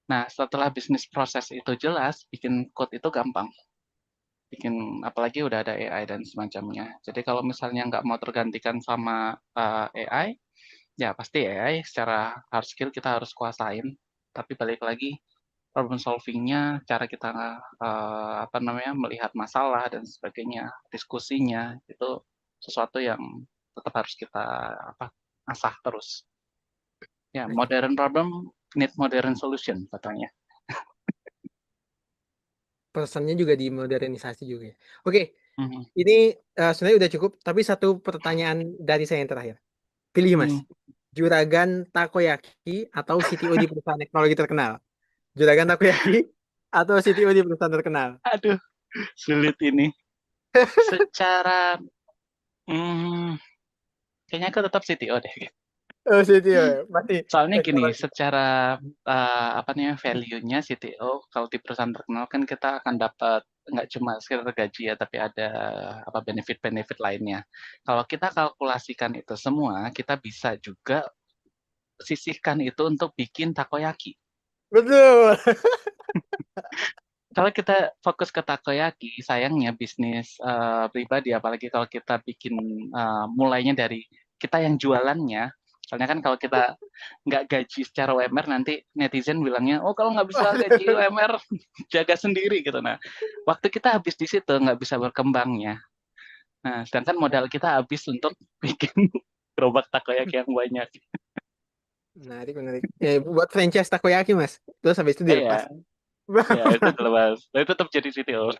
Speaker 2: Nah, setelah bisnis proses itu jelas, bikin code itu gampang. Bikin, apalagi udah ada AI dan semacamnya. Jadi kalau misalnya nggak mau tergantikan sama AI, ya pasti AI secara hard skill kita harus kuasain. Tapi balik lagi, problem solving-nya, cara kita apa namanya melihat masalah dan sebagainya, diskusinya itu sesuatu yang tetap harus kita apa asah terus. Ya,
Speaker 1: Oke.
Speaker 2: modern problem need modern solution katanya.
Speaker 1: Pesannya juga dimodernisasi juga ya. Oke,
Speaker 2: Mhm.
Speaker 1: ini sebenarnya udah cukup, tapi satu pertanyaan dari saya yang terakhir. Pilih Mas,
Speaker 2: Hmm.
Speaker 1: juragan takoyaki atau CTO di perusahaan teknologi terkenal? Juragan takoyaki atau CTO di perusahaan terkenal?
Speaker 2: Aduh, sulit ini. Secara hmm, kayaknya aku tetap CTO deh.
Speaker 1: Oh, CTO ya, pasti
Speaker 2: Soalnya gini,
Speaker 1: teknologi.
Speaker 2: secara apa namanya value-nya CTO kalau di perusahaan terkenal kan kita akan dapat nggak cuma sekedar gaji ya, tapi ada apa benefit-benefit lainnya. Kalau kita kalkulasikan itu semua, kita bisa juga sisihkan itu untuk bikin takoyaki.
Speaker 1: Betul.
Speaker 2: Kalau kita fokus ke takoyaki, sayangnya bisnis pribadi, apalagi kalau kita bikin mulainya dari kita yang jualannya. Soalnya kan kalau kita nggak gaji secara UMR, nanti netizen bilangnya, oh kalau nggak bisa gaji UMR, jaga sendiri gitu. Nah, waktu kita habis di situ nggak bisa berkembangnya. Nah, sedangkan modal kita habis untuk bikin gerobak takoyaki yang banyak.
Speaker 1: Menarik, menarik. Buat franchise takoyaki, Mas. Terus habis itu
Speaker 2: Ya,
Speaker 1: dilepas.
Speaker 2: ya itu jelas. Tapi tetap jadi CTO.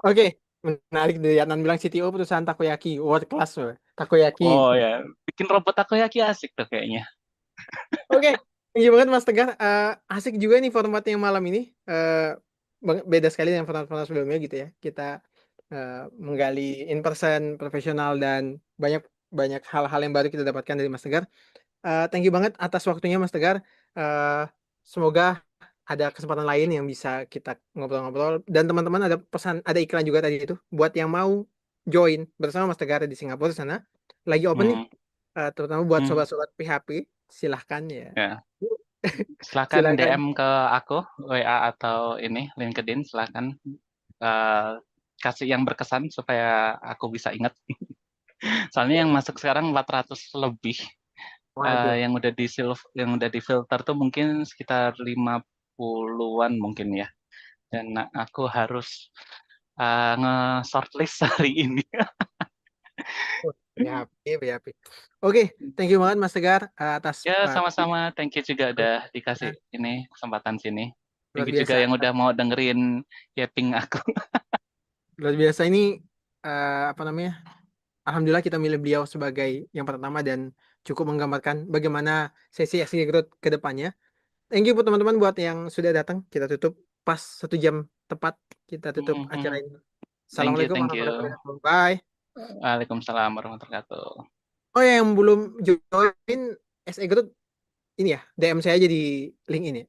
Speaker 1: Oke, menarik dari Adnan bilang CTO perusahaan takoyaki, world class loh. Takoyaki.
Speaker 2: Oh ya, bikin robot takoyaki asik tuh kayaknya.
Speaker 1: Oke, thank you banget Mas Tegar. Asik juga nih formatnya malam ini. Beda sekali dengan format-format sebelumnya gitu ya. Kita menggali in person, profesional dan banyak banyak hal-hal yang baru kita dapatkan dari Mas Tegar. Thank you banget atas waktunya Mas Tegar. Eh, Semoga ada kesempatan lain yang bisa kita ngobrol-ngobrol. Dan teman-teman ada pesan, ada iklan juga tadi itu buat yang mau join bersama Mas Tegar di Singapura sana. Lagi open nih,
Speaker 2: Hmm,
Speaker 1: terutama buat
Speaker 2: hmm,
Speaker 1: sobat-sobat PHP. Silahkan ya.
Speaker 2: ya. Silahkan
Speaker 1: Silakan.
Speaker 2: DM ke aku, WA atau ini LinkedIn. Silahkan eh, kasih yang berkesan supaya aku bisa ingat. Soalnya yang masuk sekarang 400 lebih,
Speaker 1: Waduh.
Speaker 2: yang udah difilter tuh mungkin sekitar 50-an mungkin ya. Dan aku harus nge-shortlist hari ini.
Speaker 1: PHP, PHP. Oke, thank you banget Mas Tegar atas
Speaker 2: Ya, sama-sama. Thank you juga udah dikasih
Speaker 1: uh,
Speaker 2: ini kesempatan sini. Thank
Speaker 1: luar
Speaker 2: you juga
Speaker 1: biasa.
Speaker 2: yang udah mau dengerin yapping aku.
Speaker 1: Luar biasa ini apa namanya? Alhamdulillah kita milih beliau sebagai yang pertama dan cukup menggambarkan bagaimana sesi Aksi Growth ke depannya. Thank you buat teman-teman buat yang sudah datang. Kita tutup pas 1 jam tepat. Kita tutup acara ini.
Speaker 2: Thank you,
Speaker 1: Assalamualaikum
Speaker 2: thank
Speaker 1: warahmatullahi
Speaker 2: you.
Speaker 1: wabarakatuh. Bye.
Speaker 2: Waalaikumsalam warahmatullahi wabarakatuh.
Speaker 1: Oh ya, yang belum join SE Growth ini ya, DM saya aja di link ini.